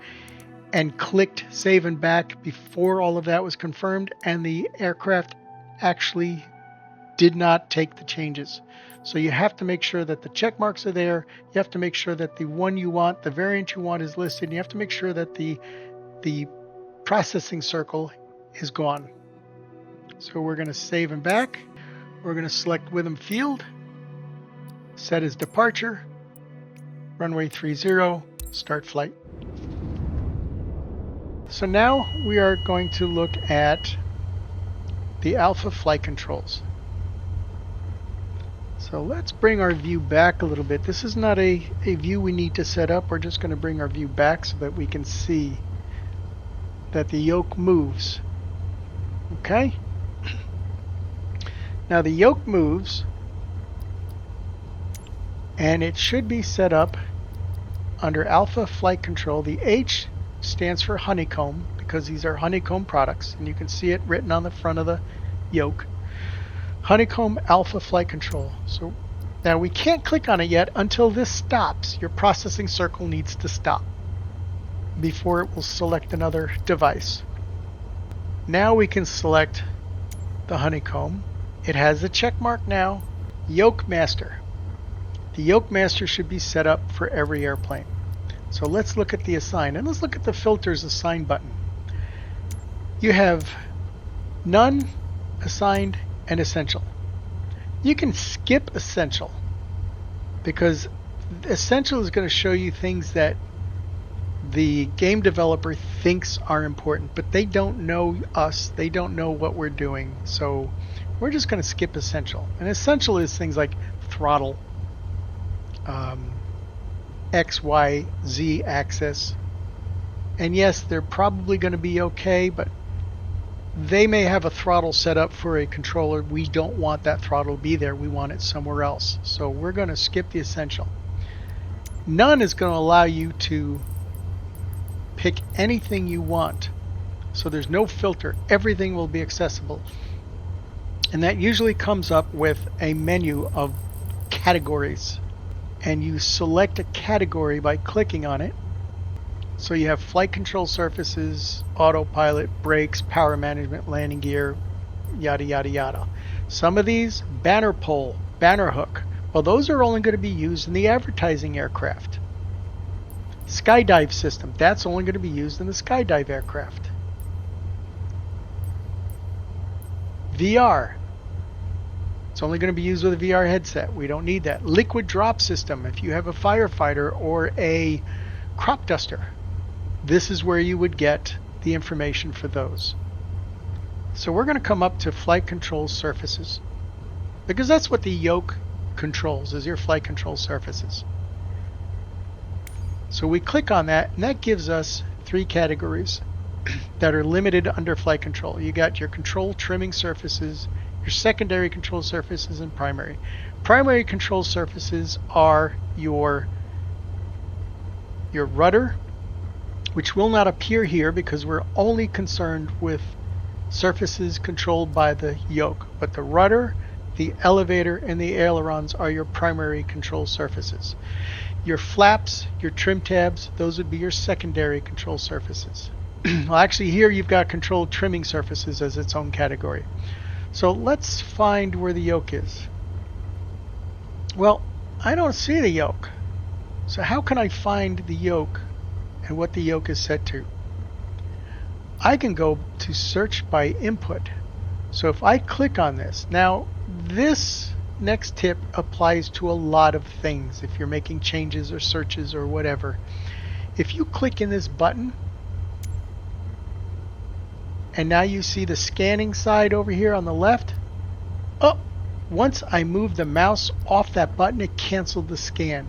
and clicked save and back before all of that was confirmed, and the aircraft actually did not take the changes. So you have to make sure that the check marks are there. You have to make sure that the one you want, the variant you want, is listed. And you have to make sure that the processing circle is gone. So we're going to save and back. We're going to select Witham Field, set as departure, runway 30, start flight. So now we are going to look at the Alpha Flight Controls. So let's bring our view back a little bit. This is not a view we need to set up. We're just going to bring our view back so that we can see that the yoke moves. Okay? Now the yoke moves, and it should be set up under Alpha Flight Control. The H stands for honeycomb, because these are honeycomb products, and you can see it written on the front of the yoke. Honeycomb Alpha Flight Control. So now we can't click on it yet until this stops. Your processing circle needs to stop before it will select another device. Now we can select the honeycomb. It has a check mark now. Yoke Master. The Yoke Master should be set up for every airplane. So let's look at the assign, and let's look at the filters assign button. You have none, assigned, and essential. You can skip essential because Essential is going to show you things that the game developer thinks are important, but they don't know us. They don't know what we're doing. So we're just going to skip Essential. And Essential is things like throttle, X, Y, Z axis. And yes, they're probably going to be okay, but they may have a throttle set up for a controller. We don't want that throttle to be there. We want it somewhere else. So we're going to skip the Essential. None is going to allow you to pick anything you want. So there's no filter. Everything will be accessible. And that usually comes up with a menu of categories. And you select a category by clicking on it. So you have flight control surfaces, autopilot, brakes, power management, landing gear, yada, yada, yada. Some of these, banner pole, banner hook, well, those are only going to be used in the advertising aircraft. Skydive system, that's only going to be used in the skydive aircraft. VR, it's only going to be used with a VR headset. We don't need that. Liquid drop system, if you have a firefighter or a crop duster, this is where you would get the information for those. So we're going to come up to flight control surfaces, because that's what the yoke controls, is your flight control surfaces. So we click on that, and that gives us 3 categories that are limited under flight control. You got your control trimming surfaces, your secondary control surfaces, and primary. Primary control surfaces are your rudder, which will not appear here because we're only concerned with surfaces controlled by the yoke. But the rudder, the elevator, and the ailerons are your primary control surfaces. Your flaps, your trim tabs, those would be your secondary control surfaces. Well, actually here you've got control trimming surfaces as its own category. So let's find where the yoke is. Well, I don't see the yoke. So how can I find the yoke and what the yoke is set to? I can go to search by input. So if I click on this, now this next tip applies to a lot of things if you're making changes or searches or whatever. If you click in this button, and now you see the scanning side over here on the left, oh, once I move the mouse off that button, it canceled the scan.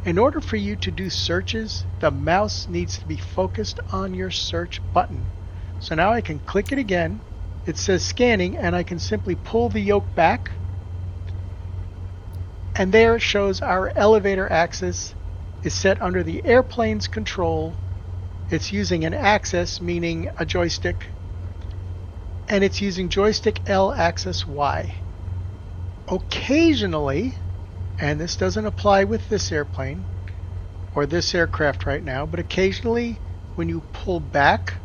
In order for you to do searches, the mouse needs to be focused on your search button. So now I can click it again. It says scanning, and I can simply pull the yoke back. And there it shows our elevator axis is set under the airplane's control. It's using an axis, meaning a joystick. And it's using joystick L axis Y. Occasionally, and this doesn't apply with this airplane or this aircraft right now, but occasionally when you pull back,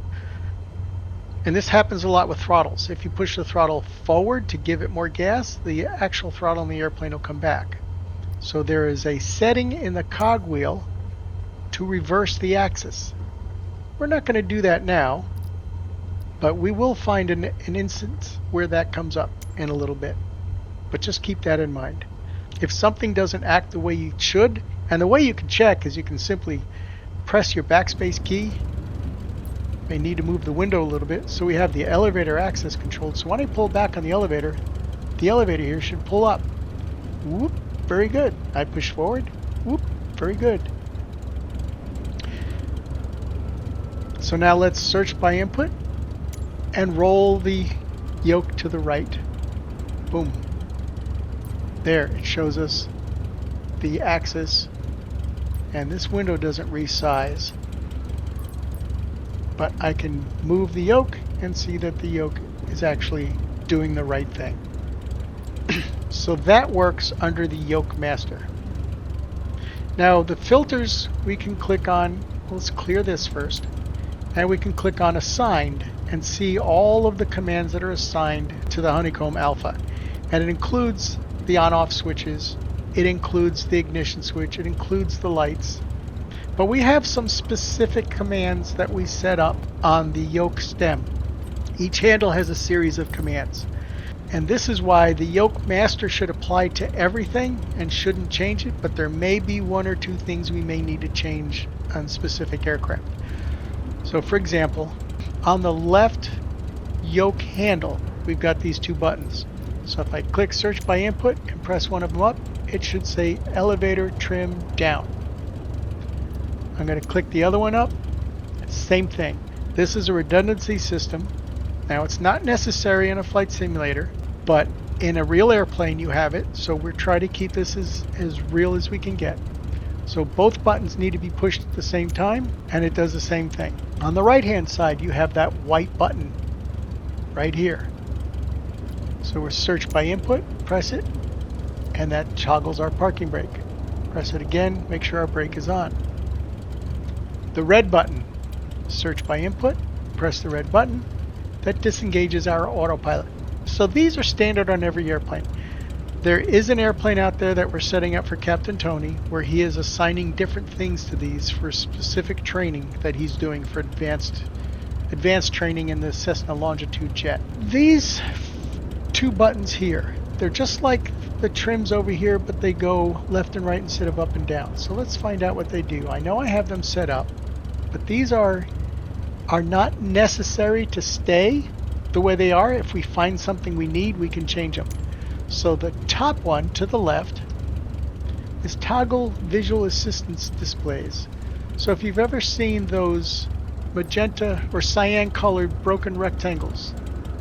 and this happens a lot with throttles, if you push the throttle forward to give it more gas, the actual throttle in the airplane will come back. So there is a setting in the cogwheel to reverse the axis. We're not going to do that now, but we will find an instance where that comes up in a little bit. But just keep that in mind. If something doesn't act the way you should, and the way you can check is you can simply press your backspace key. May need to move the window a little bit. So we have the elevator axis controlled. So when I pull back on the elevator here should pull up. Whoop, very good. I push forward. Whoop, very good. So now let's search by input and roll the yoke to the right. Boom. There, it shows us the axis, and this window doesn't resize, but I can move the yoke and see that the yoke is actually doing the right thing. So that works under the yoke master. Now the filters we can click on, let's clear this first, and we can click on assigned and see all of the commands that are assigned to the Honeycomb Alpha, and it includes the on-off switches, it includes the ignition switch, it includes the lights. But we have some specific commands that we set up on the yoke stem. Each handle has a series of commands. And this is why the yoke master should apply to everything and shouldn't change it, but there may be one or two things we may need to change on specific aircraft. So for example, on the left yoke handle, we've got these two buttons. So if I click search by input and press one of them up, it should say elevator trim down. I'm going to click the other one up, same thing. This is a redundancy system. Now it's not necessary in a flight simulator, but in a real airplane you have it, so we're trying to keep this as real as we can get. So both buttons need to be pushed at the same time, and it does the same thing. On the right hand side you have that white button right here. So we're search by input, press it, and that toggles our parking brake. Press it again, make sure our brake is on. The red button, search by input, press the red button, that disengages our autopilot. So these are standard on every airplane. There is an airplane out there that we're setting up for Captain Tony where he is assigning different things to these for specific training that he's doing for advanced training in the Cessna Longitude jet. These two buttons here, they're just like the trims over here, but they go left and right instead of up and down. So let's find out what they do. I know I have them set up, but these are not necessary to stay the way they are. If we find something we need, we can change them. So the top one to the left is toggle visual assistance displays. So if you've ever seen those magenta or cyan colored broken rectangles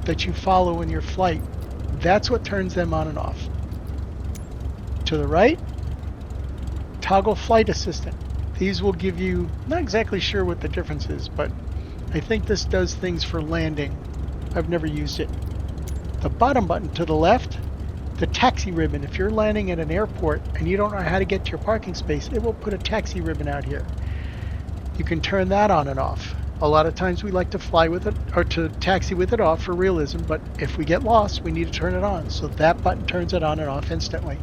that you follow in your flight, that's what turns them on and off. To the right, toggle flight assistant. These will give you, not exactly sure what the difference is, but I think this does things for landing. I've never used it. The bottom button to the left, the taxi ribbon. If you're landing at an airport and you don't know how to get to your parking space, it will put a taxi ribbon out here. You can turn that on and off. A lot of times we like to fly with it or to taxi with it off for realism, but if we get lost, we need to turn it on. So that button turns it on and off instantly.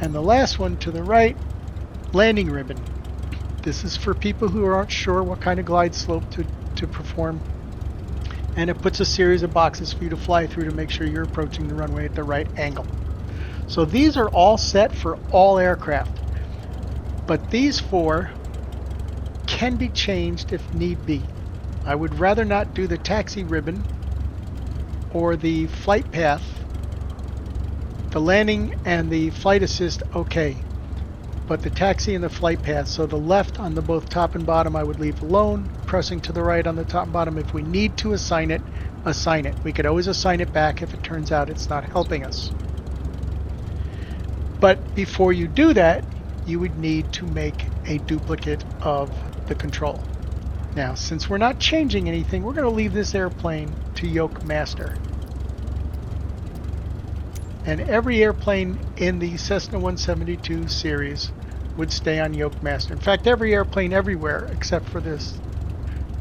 And the last one to the right, landing ribbon. This is for people who aren't sure what kind of glide slope to perform. And it puts a series of boxes for you to fly through to make sure you're approaching the runway at the right angle. So these are all set for all aircraft. But these four can be changed if need be. I would rather not do the taxi ribbon or the flight path. The landing and the flight assist, okay. But the taxi and the flight path, so the left on the both top and bottom I would leave alone, pressing to the right on the top and bottom. If we need to assign it, assign it. We could always assign it back if it turns out it's not helping us. But before you do that, you would need to make a duplicate of the control. Now, since we're not changing anything, we're going to leave this airplane to yoke master. And every airplane in the Cessna 172 series would stay on yoke master. In fact, every airplane everywhere except for this,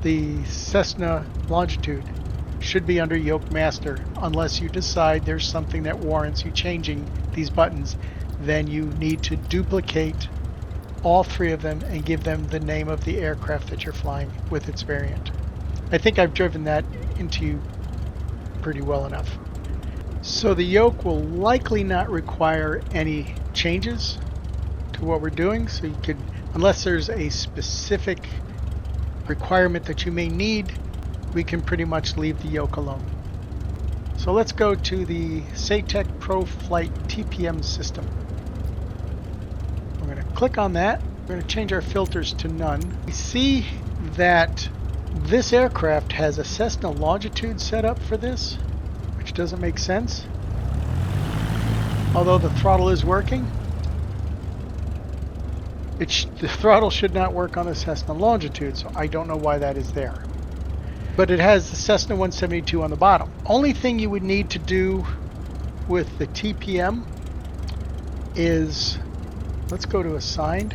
the Cessna Longitude, should be under yoke master unless you decide there's something that warrants you changing these buttons. Then you need to duplicate all three of them and give them the name of the aircraft that you're flying with its variant. I think I've driven that into you pretty well enough. So the yoke will likely not require any changes to what we're doing. So you could, unless there's a specific requirement that you may need, we can pretty much leave the yoke alone. So let's go to the SATEC ProFlight TPM system. We're going to click on that. We're going to change our filters to none. We see that this aircraft has a Cessna Longitude set up for this, which doesn't make sense. Although the throttle is working, the throttle should not work on the Cessna Longitude, so I don't know why that is there. But it has the Cessna 172 on the bottom. Only thing you would need to do with the TPM is, let's go to assigned.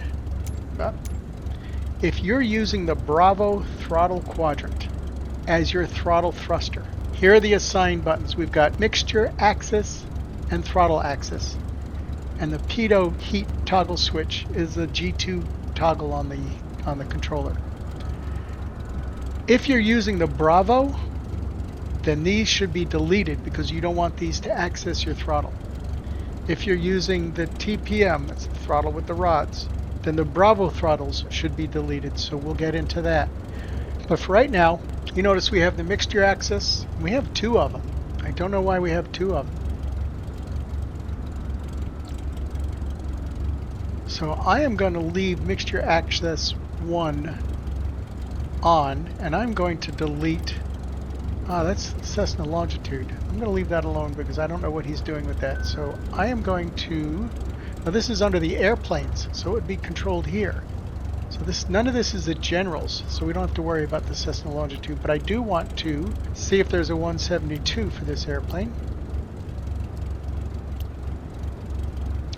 If you're using the Bravo throttle quadrant as your throttle thruster, here are the assigned buttons. We've got mixture axis and throttle axis. And the pitot heat toggle switch is the G2 toggle on the controller. If you're using the Bravo, then these should be deleted because you don't want these to access your throttle. If you're using the TPM, that's the throttle with the rods, then the Bravo throttles should be deleted, so we'll get into that. But for right now, you notice we have the mixture access. We have 2 of them. I don't know why we have 2 of them. So I am going to leave mixture access 1 on, and I'm going to delete, that's Cessna longitude. I'm going to leave that alone because I don't know what he's doing with that. So I am going to, now this is under the airplanes, so it would be controlled here. So none of this is the generals, so we don't have to worry about the Cessna longitude, but I do want to see if there's a 172 for this airplane.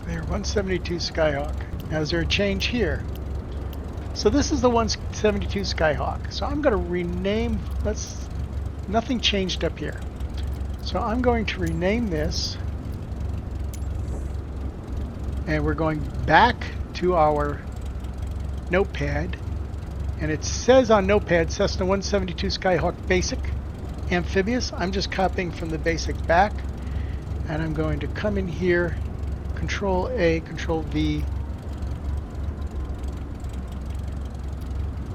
There, 172 Skyhawk. Now is there a change here? So this is the 172 Skyhawk. So I'm going to rename, nothing changed up here. So I'm going to rename this, and we're going back to our Notepad, and it says on Notepad Cessna 172 Skyhawk Basic Amphibious. I'm just copying from the basic back, and I'm going to come in here, Control A, Control V,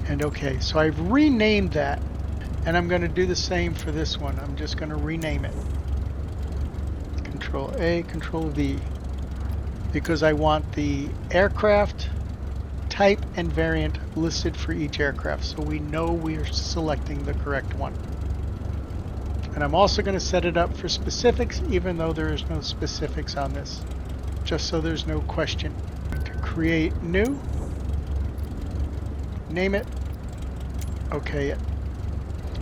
and okay. So I've renamed that, and I'm going to do the same for this one. I'm just going to rename it. Control A, Control V, because I want the aircraft type and variant listed for each aircraft, so we know we're selecting the correct one. And I'm also going to set it up for specifics, even though there is no specifics on this, just so there's no question. To create new, name it, okay it.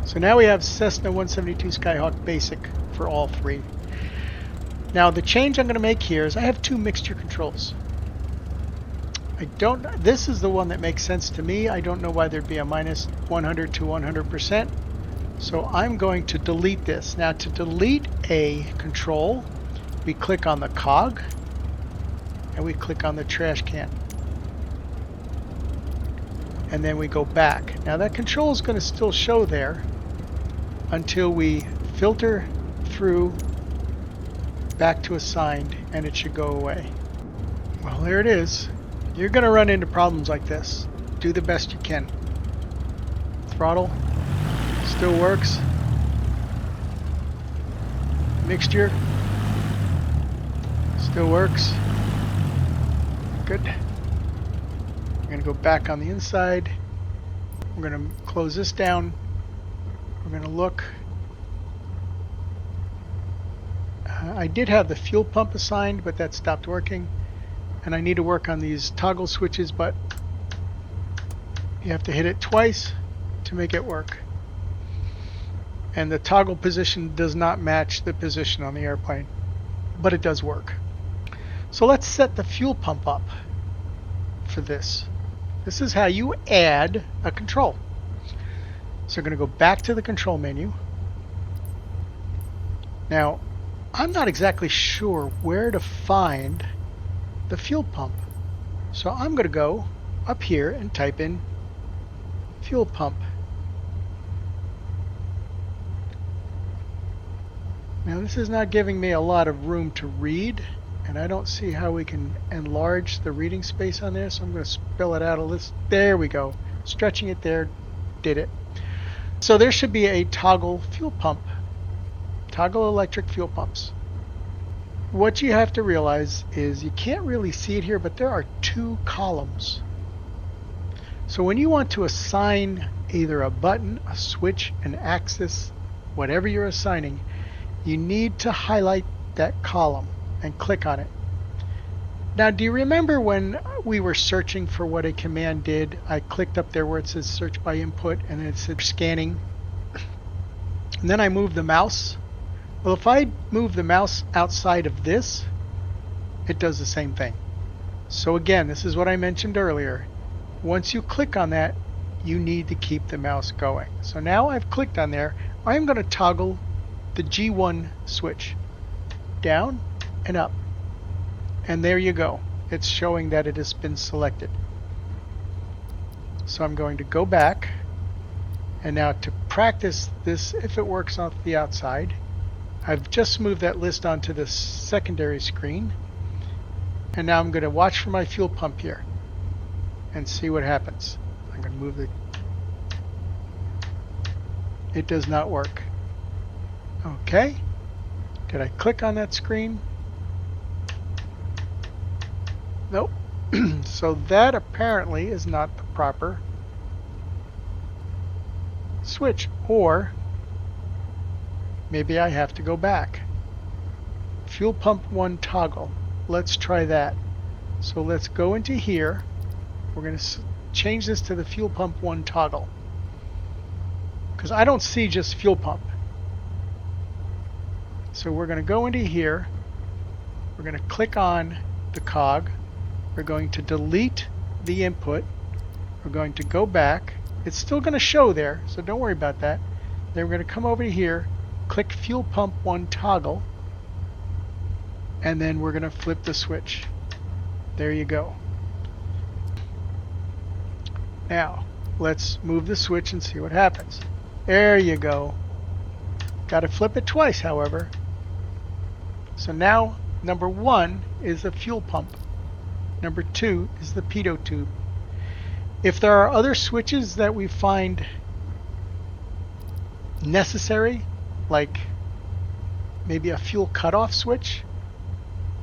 So now we have Cessna 172 Skyhawk Basic for all 3. Now the change I'm going to make here is I have 2 mixture controls. This is the one that makes sense to me. I don't know why there'd be a minus 100 to 100%. So I'm going to delete this. Now to delete a control, we click on the cog and we click on the trash can. And then we go back. Now that control is going to still show there until we filter through back to assigned, and it should go away. Well, there it is. You're going to run into problems like this. Do the best you can. Throttle still works. Mixture still works. Good. I'm going to go back on the inside. We're going to close this down. We're going to look. I did have the fuel pump assigned, but that stopped working. And I need to work on these toggle switches, but you have to hit it twice to make it work. And the toggle position does not match the position on the airplane, but it does work. So let's set the fuel pump up for this. This is how you add a control. So we're going to go back to the control menu. Now, I'm not exactly sure where to find the fuel pump. So I'm going to go up here and type in fuel pump. Now this is not giving me a lot of room to read, and I don't see how we can enlarge the reading space on there, so I'm going to spell it out a little. There we go. Stretching it there did it. So there should be a toggle fuel pump. Toggle electric fuel pumps. What you have to realize is you can't really see it here, but there are 2 columns. So when you want to assign either a button, a switch, an axis, whatever you're assigning, you need to highlight that column and click on it. Now, do you remember when we were searching for what a command did? I clicked up there where it says search by input, and then it said scanning. And then I moved the mouse. Well, if I move the mouse outside of this, it does the same thing. So again, this is what I mentioned earlier. Once you click on that, you need to keep the mouse going. So now I've clicked on there. I'm going to toggle the G1 switch down and up. And there you go. It's showing that it has been selected. So I'm going to go back And now to practice this, if it works off the outside, I've just moved that list onto the secondary screen. And now I'm going to watch for my fuel pump here and see what happens. I'm going to move it does not work. Okay. Did I click on that screen? Nope. So that apparently is not the proper switch, or maybe I have to go back. Fuel pump 1 toggle. Let's try that. So let's go into here. We're going to change this to the fuel pump 1 toggle, because I don't see just fuel pump. So we're going to go into here. We're going to click on the cog. We're going to delete the input. We're going to go back. It's still going to show there, so don't worry about that. Then we're going to come over here, click fuel pump 1 toggle, and then we're going to flip the switch. There you go. Now, let's move the switch and see what happens. There you go. Got to flip it twice, however. So now, number 1 is the fuel pump. Number 2 is the pitot tube. If there are other switches that we find necessary, like maybe a fuel cutoff switch,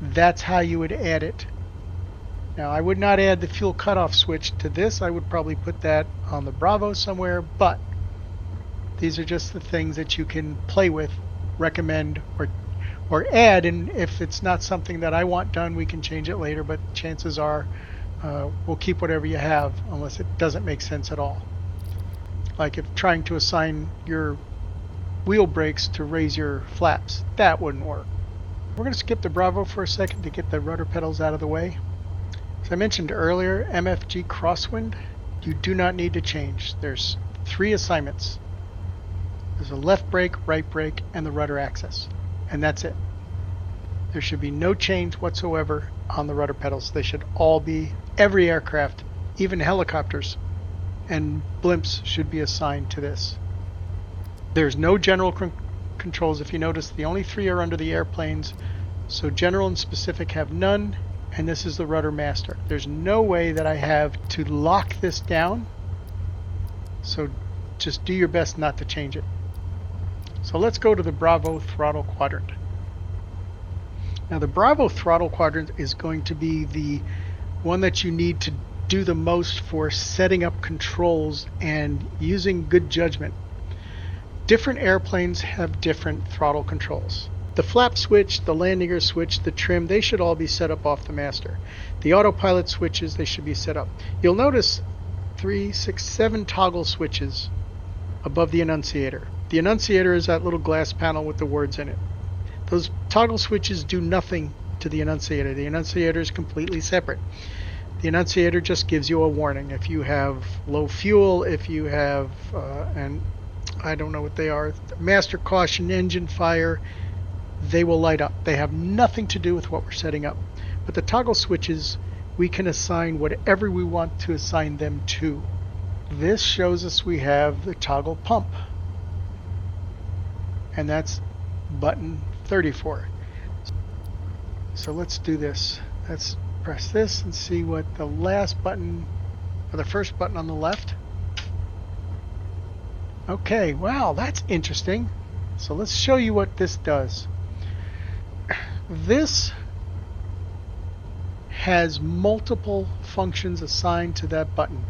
that's how you would add it. Now, I would not add the fuel cutoff switch to this. I would probably put that on the Bravo somewhere, but these are just the things that you can play with, recommend, or add, and if it's not something that I want done, we can change it later, but chances are we'll keep whatever you have unless it doesn't make sense at all. Like if trying to assign your wheel brakes to raise your flaps, that wouldn't work. We're going to skip the Bravo for a second to get the rudder pedals out of the way. As I mentioned earlier, MFG crosswind, you do not need to change. There's 3 assignments. There's a left brake, right brake, and the rudder axis. And that's it. There should be no change whatsoever on the rudder pedals. They should all be, every aircraft, even helicopters and blimps should be assigned to this. There's no general controls. If you notice, the only 3 are under the airplanes. So general and specific have none, and this is the rudder master. There's no way that I have to lock this down. So just do your best not to change it. So let's go to the Bravo throttle quadrant. Now the Bravo throttle quadrant is going to be the one that you need to do the most for setting up controls and using good judgment. Different airplanes have different throttle controls. The flap switch, the landing gear switch, the trim, they should all be set up off the master. The autopilot switches, they should be set up. You'll notice 3, 6, 7 toggle switches above the annunciator. The annunciator is that little glass panel with the words in it. Those toggle switches do nothing to the annunciator. The annunciator is completely separate. The annunciator just gives you a warning. If you have low fuel, if you have, and I don't know what they are, master caution, engine fire, they will light up. They have nothing to do with what we're setting up. But the toggle switches, we can assign whatever we want to assign them to. This shows us we have the toggle pump. And that's button 34. So let's do this. Let's press this and see what the last button, or the first button on the left. Okay, wow, that's interesting. So let's show you what this does. This has multiple functions assigned to that button.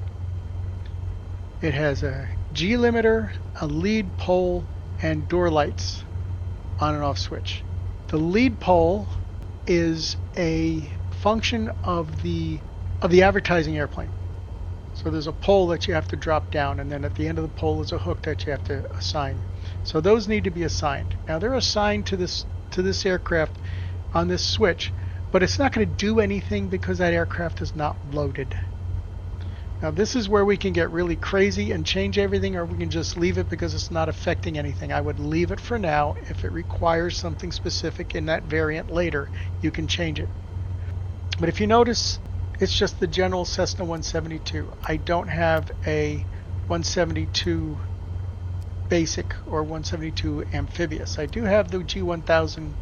It has a G limiter, a lead pole, and door lights on and off switch. The lead pole is a function of the advertising airplane. So there's a pole that you have to drop down, and then at the end of the pole is a hook that you have to assign. So those need to be assigned. Now they're assigned to this aircraft on this switch, but it's not going to do anything because that aircraft is not loaded. Now this is where we can get really crazy and change everything, or we can just leave it because it's not affecting anything. I would leave it for now. If it requires something specific in that variant later, you can change it. But if you notice, it's just the general Cessna 172. I don't have a 172 basic or 172 amphibious. I do have the G1000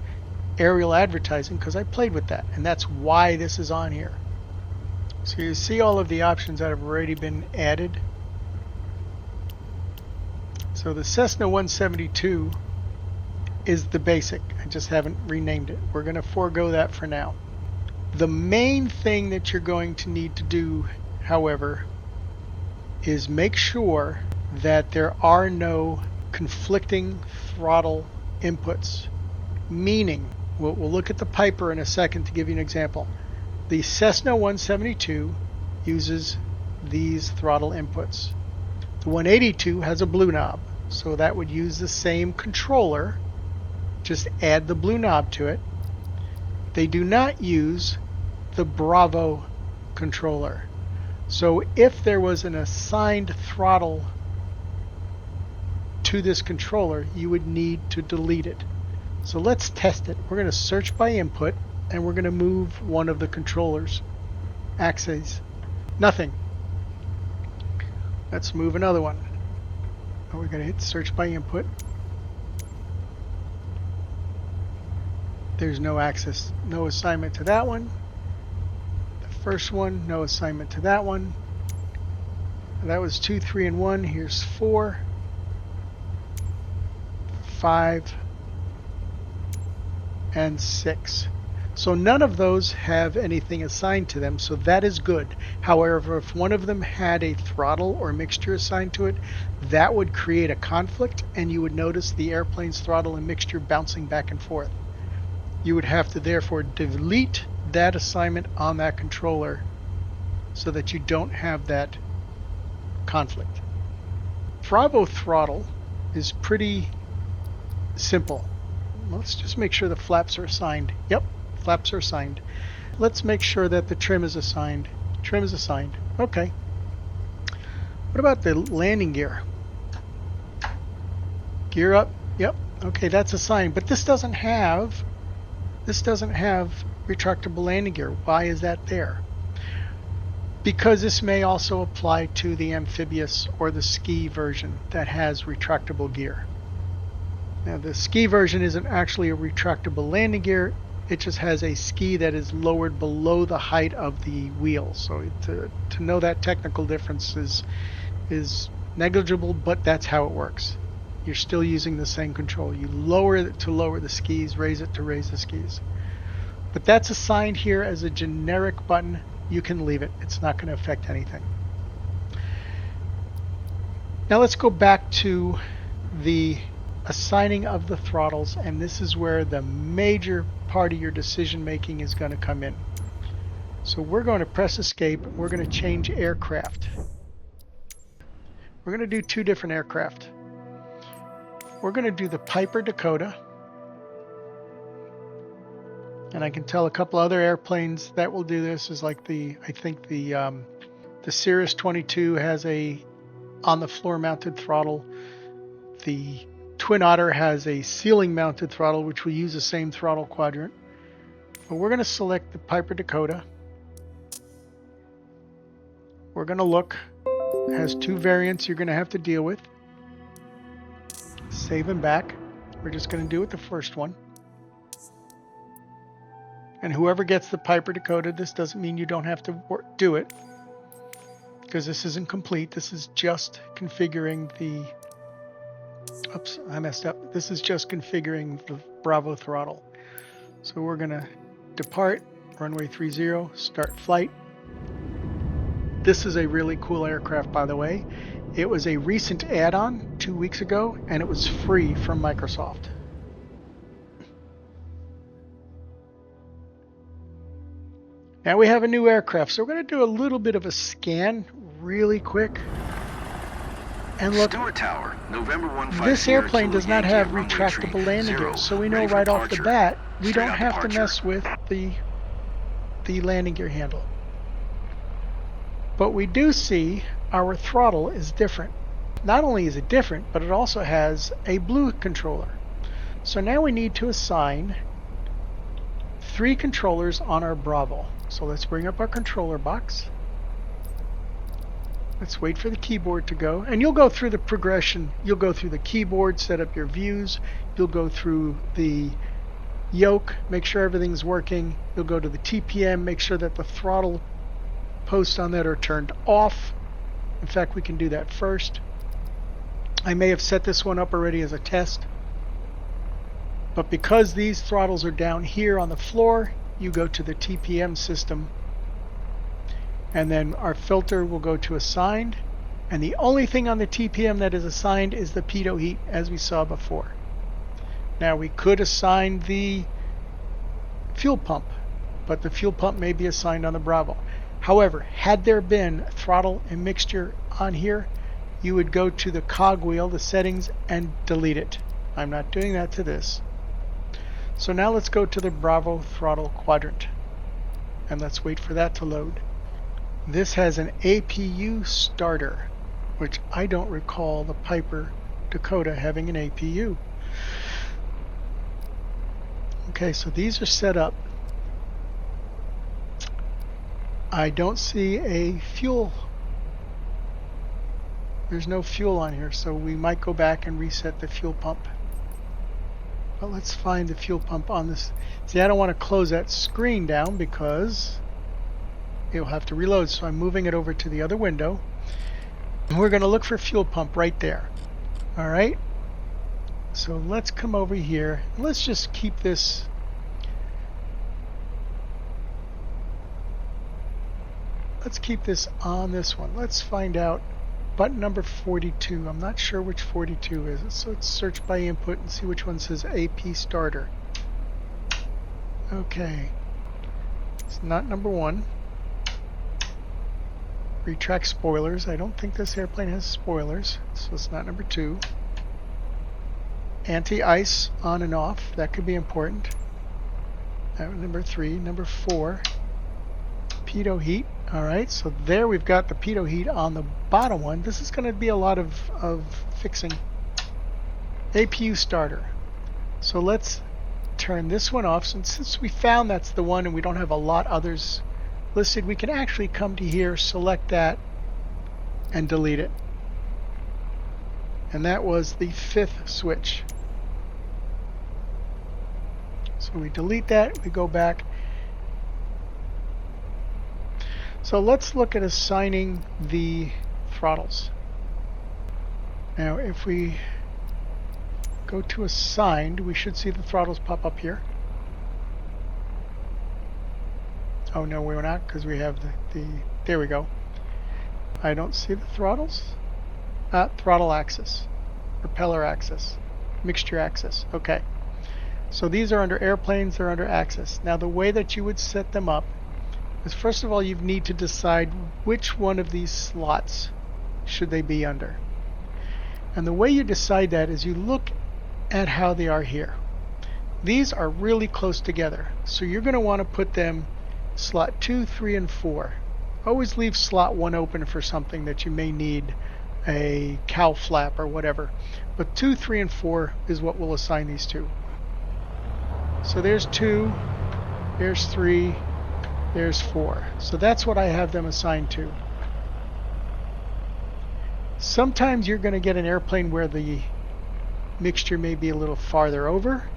aerial advertising because I played with that, and that's why this is on here. So you see all of the options that have already been added. So the Cessna 172 is the basic. I just haven't renamed it. We're going to forego that for now. The main thing that you're going to need to do, however, is make sure that there are no conflicting throttle inputs. Meaning, we'll look at the Piper in a second to give you an example. The Cessna 172 uses these throttle inputs. The 182 has a blue knob, so that would use the same controller, just add the blue knob to it. They do not use the Bravo controller. So if there was an assigned throttle to this controller, you would need to delete it. So let's test it. We're going to search by input, and we're going to move one of the controllers axes. Nothing. Let's move another one. And we're going to hit search by input. There's no access, no assignment to that one. The first one, no assignment to that one. That was 2, 3, and 1. Here's 4, 5, and 6. So none of those have anything assigned to them, so that is good. However, if one of them had a throttle or mixture assigned to it, that would create a conflict, and you would notice the airplane's throttle and mixture bouncing back and forth. You would have to therefore delete that assignment on that controller so that you don't have that conflict. Bravo throttle is pretty simple. Let's just make sure the flaps are assigned. Yep, flaps are assigned. Let's make sure that the trim is assigned. Trim is assigned. Okay. What about the landing gear? Gear up. Yep. Okay, that's assigned. But this doesn't have retractable landing gear. Why is that there? Because this may also apply to the amphibious or the ski version that has retractable gear. Now the ski version isn't actually a retractable landing gear, it just has a ski that is lowered below the height of the wheel. So to know that technical difference is negligible, but that's how it works. You're still using the same control. You lower it to lower the skis, raise it to raise the skis. But that's assigned here as a generic button. You can leave it. It's not going to affect anything. Now let's go back to the assigning of the throttles, and this is where the major part of your decision making is going to come in. So we're going to press escape. We're going to change aircraft. We're going to do 2 different aircraft. We're going to do the Piper Dakota, and I can tell a couple other airplanes that will do this is like I think the Cirrus 22 has a on the floor mounted throttle. The Twin Otter has a ceiling mounted throttle, which will use the same throttle quadrant. But we're going to select the Piper Dakota. We're going to look. It has 2 variants you're going to have to deal with. Save and back. We're just going to do it the first one. And whoever gets the Piper Dakota, this doesn't mean you don't have to do it, because this isn't complete. This is just configuring the... Oops, I messed up. This is just configuring the Bravo throttle. So we're going to depart, runway 30, start flight. This is a really cool aircraft, by the way. It was a recent add-on 2 weeks ago, and it was free from Microsoft. Now we have a new aircraft, so we're going to do a little bit of a scan really quick. And look, Stewart Tower, November 15 this airplane does not have retractable landing gear, so we know right off the bat we don't have to mess with the landing gear handle. But we do see our throttle is different. Not only is it different, but it also has a blue controller. So now we need to assign 3 controllers on our Bravo. So let's bring up our controller box. Let's wait for the keyboard to go, and you'll go through the progression. You'll go through the keyboard, set up your views. You'll go through the yoke, make sure everything's working. You'll go to the TPM, make sure that the throttle posts on that are turned off. In fact, we can do that first. I may have set this one up already as a test, but because these throttles are down here on the floor, you go to the TPM system, and then our filter will go to assigned, and the only thing on the TPM that is assigned is the pitot heat, as we saw before. Now we could assign the fuel pump, but the fuel pump may be assigned on the Bravo. However, had there been throttle and mixture on here, you would go to the cogwheel, the settings, and delete it. I'm not doing that to this. So now let's go to the Bravo throttle quadrant, and let's wait for that to load. This has an APU starter, which I don't recall the Piper Dakota having an APU. Okay, so these are set up. I don't see a fuel. There's no fuel on here, so we might go back and reset the fuel pump. But let's find the fuel pump on this. See, I don't want to close that screen down because it'll have to reload, so I'm moving it over to the other window. And we're going to look for fuel pump right there. All right. So let's come over here. Let's just keep this. Let's keep this on this one. Let's find out button number 42. I'm not sure which 42 is. So let's search by input and see which one says AP starter. Okay. It's not number 1. Retract spoilers. I don't think this airplane has spoilers, so it's not number 2. Anti-ice on and off. That could be important. That was number 3. Number 4. Pitot heat. Alright, so there we've got the pitot heat on the bottom one. This is going to be a lot of fixing. APU starter. So let's turn this one off. Since we found that's the one and we don't have a lot others listed, we can actually come to here, select that, and delete it. And that was the 5th switch. So we delete that, we go back. So let's look at assigning the throttles. Now if we go to assigned, we should see the throttles pop up here. Oh no, we're not, because we have the there we go. I don't see the throttles. Throttle axis, propeller axis, mixture axis. Okay. So these are under airplanes, they're under axis. Now the way that you would set them up is, first of all, you need to decide which one of these slots should they be under. And the way you decide that is you look at how they are here. These are really close together, so you're going to want to put them slot 2, 3, and 4. Always leave slot 1 open for something that you may need, a cow flap or whatever. But 2, 3, and 4 is what we'll assign these to. So there's 2, there's 3, there's 4. So that's what I have them assigned to. Sometimes you're going to get an airplane where the mixture may be a little farther over.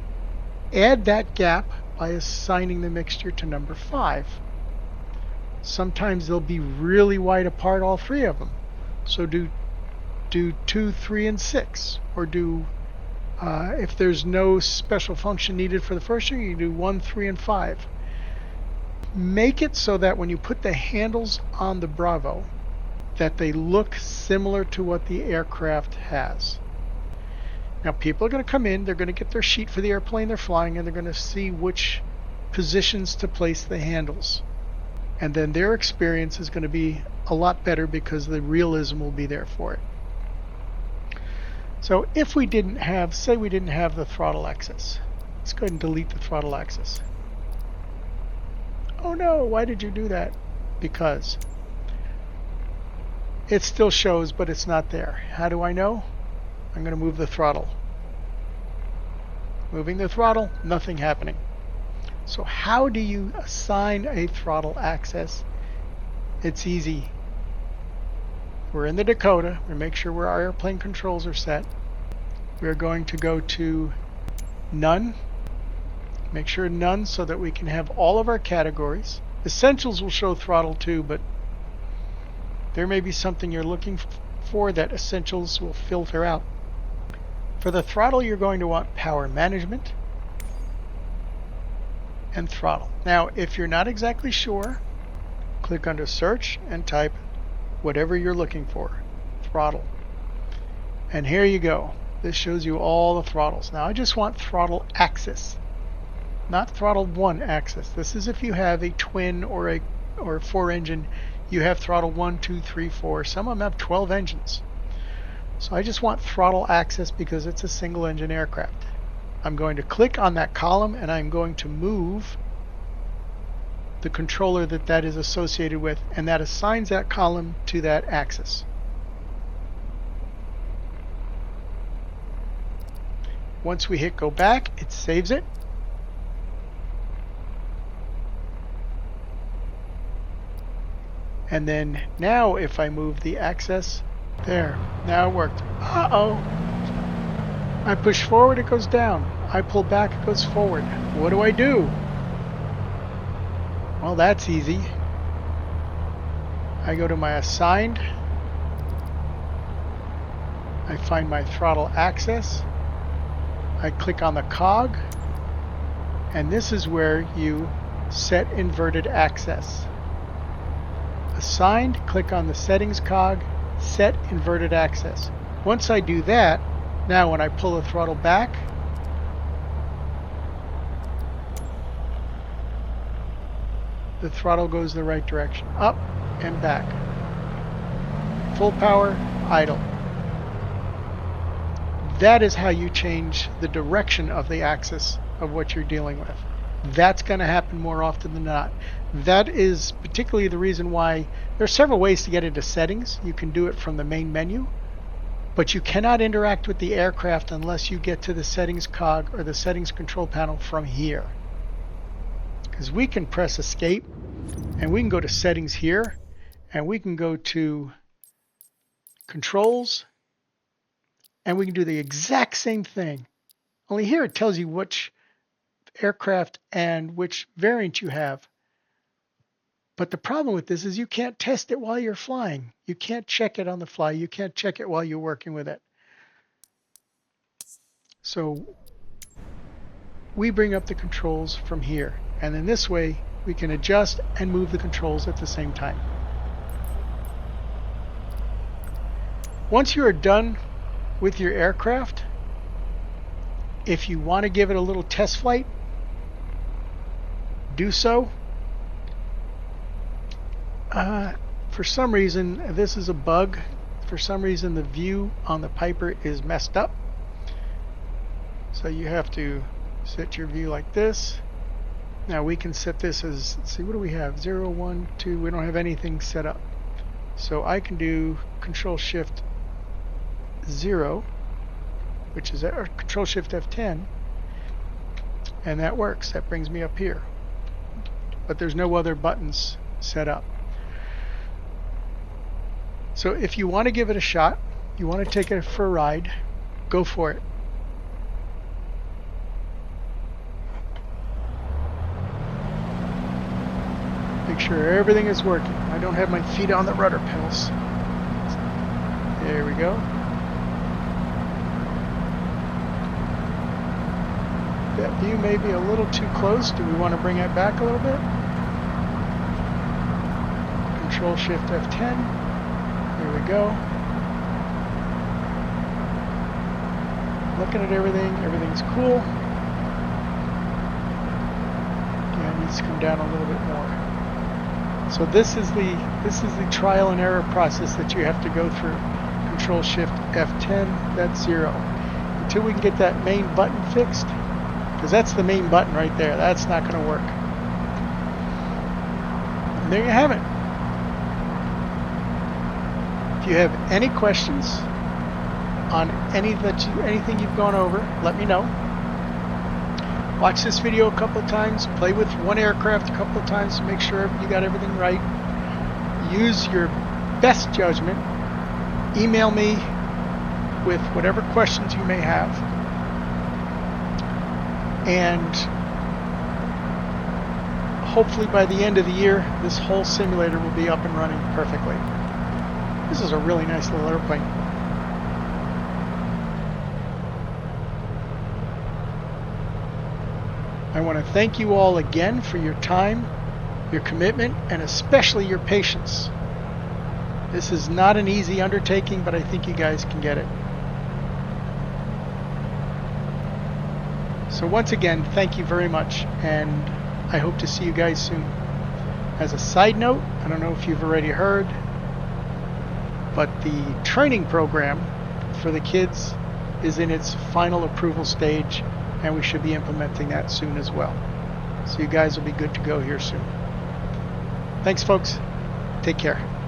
Add that gap by assigning the mixture to number 5. Sometimes they'll be really wide apart, all 3 of them. So do 2, 3, and 6. Or do, if there's no special function needed for the first one, you do 1, 3, and 5. Make it so that when you put the handles on the Bravo, that they look similar to what the aircraft has. Now people are going to come in, they're going to get their sheet for the airplane they're flying, and they're going to see which positions to place the handles. And then their experience is going to be a lot better because the realism will be there for it. So if we didn't have, say we didn't have the throttle axis. Let's go ahead and delete the throttle axis. Oh no, why did you do that? Because it still shows, but it's not there. How do I know? I'm going to move the throttle. Moving the throttle, nothing happening. So how do you assign a throttle axis? It's easy. We're in the Dakota. We make sure where our airplane controls are set. We're going to go to None. Make sure None so that we can have all of our categories. Essentials will show throttle too, but there may be something you're looking for that Essentials will filter out. For the throttle, you're going to want Power Management and Throttle. Now, if you're not exactly sure, click under Search and type whatever you're looking for, Throttle. And here you go. This shows you all the throttles. Now, I just want Throttle Axis, not Throttle 1 axis. This is if you have a twin or a 4-engine, you have throttle 1, 2, 3, 4. Some of them have 12 engines. So I just want throttle axis because it's a single engine aircraft. I'm going to click on that column and I'm going to move the controller that is associated with, and that assigns that column to that axis. Once we hit go back, it saves it. And then now if I move the axis, there, now it worked. Uh-oh. I push forward, it goes down. I pull back, it goes forward. What do I do? Well, that's easy. I go to my assigned. I find my throttle axis. I click on the cog. And this is where you set inverted axis. Assigned, click on the settings cog, set inverted axis. Once I do that, now when I pull the throttle back, the throttle goes the right direction, up and back. Full power, idle. That is how you change the direction of the axis of what you're dealing with. That's going to happen more often than not. That is particularly the reason why there are several ways to get into settings. You can do it from the main menu, but you cannot interact with the aircraft unless you get to the settings cog or the settings control panel from here. Because we can press escape and we can go to settings here and we can go to controls and we can do the exact same thing. Only here it tells you which aircraft and which variant you have. But the problem with this is you can't test it while you're flying. You can't check it on the fly. You can't check it while you're working with it. So we bring up the controls from here. And then this way we can adjust and move the controls at the same time. Once you are done with your aircraft, if you want to give it a little test flight, do so. For some reason, this is a bug. For some reason, the view on the Piper is messed up. So you have to set your view like this. Now we can set this as, let's see, what do we have? 0, 1, 2, we don't have anything set up. So I can do Control Shift 0, which is Control Shift F10, and that works. That brings me up here. But there's no other buttons set up. So if you want to give it a shot, you want to take it for a ride, go for it. Make sure everything is working. I don't have my feet on the rudder pedals. There we go. That view may be a little too close. Do we want to bring it back a little bit? Control Shift F10. There we go. Looking at everything. Everything's cool. Yeah, it needs to come down a little bit more. So this is the trial and error process that you have to go through. Control Shift F10. That's 0. Until we can get that main button fixed. Because that's the main button right there. That's not going to work. And there you have it. If you have any questions on anything you've gone over, let me know. Watch this video a couple of times. Play with one aircraft a couple of times to make sure you got everything right. Use your best judgment email me with whatever questions you may have. And hopefully by the end of the year, this whole simulator will be up and running perfectly. This is a really nice little airplane. I want to thank you all again for your time, your commitment, and especially your patience. This is not an easy undertaking, but I think you guys can get it. So once again, thank you very much, and I hope to see you guys soon. As a side note, I don't know if you've already heard, but the training program for the kids is in its final approval stage, and we should be implementing that soon as well. So you guys will be good to go here soon. Thanks, folks. Take care.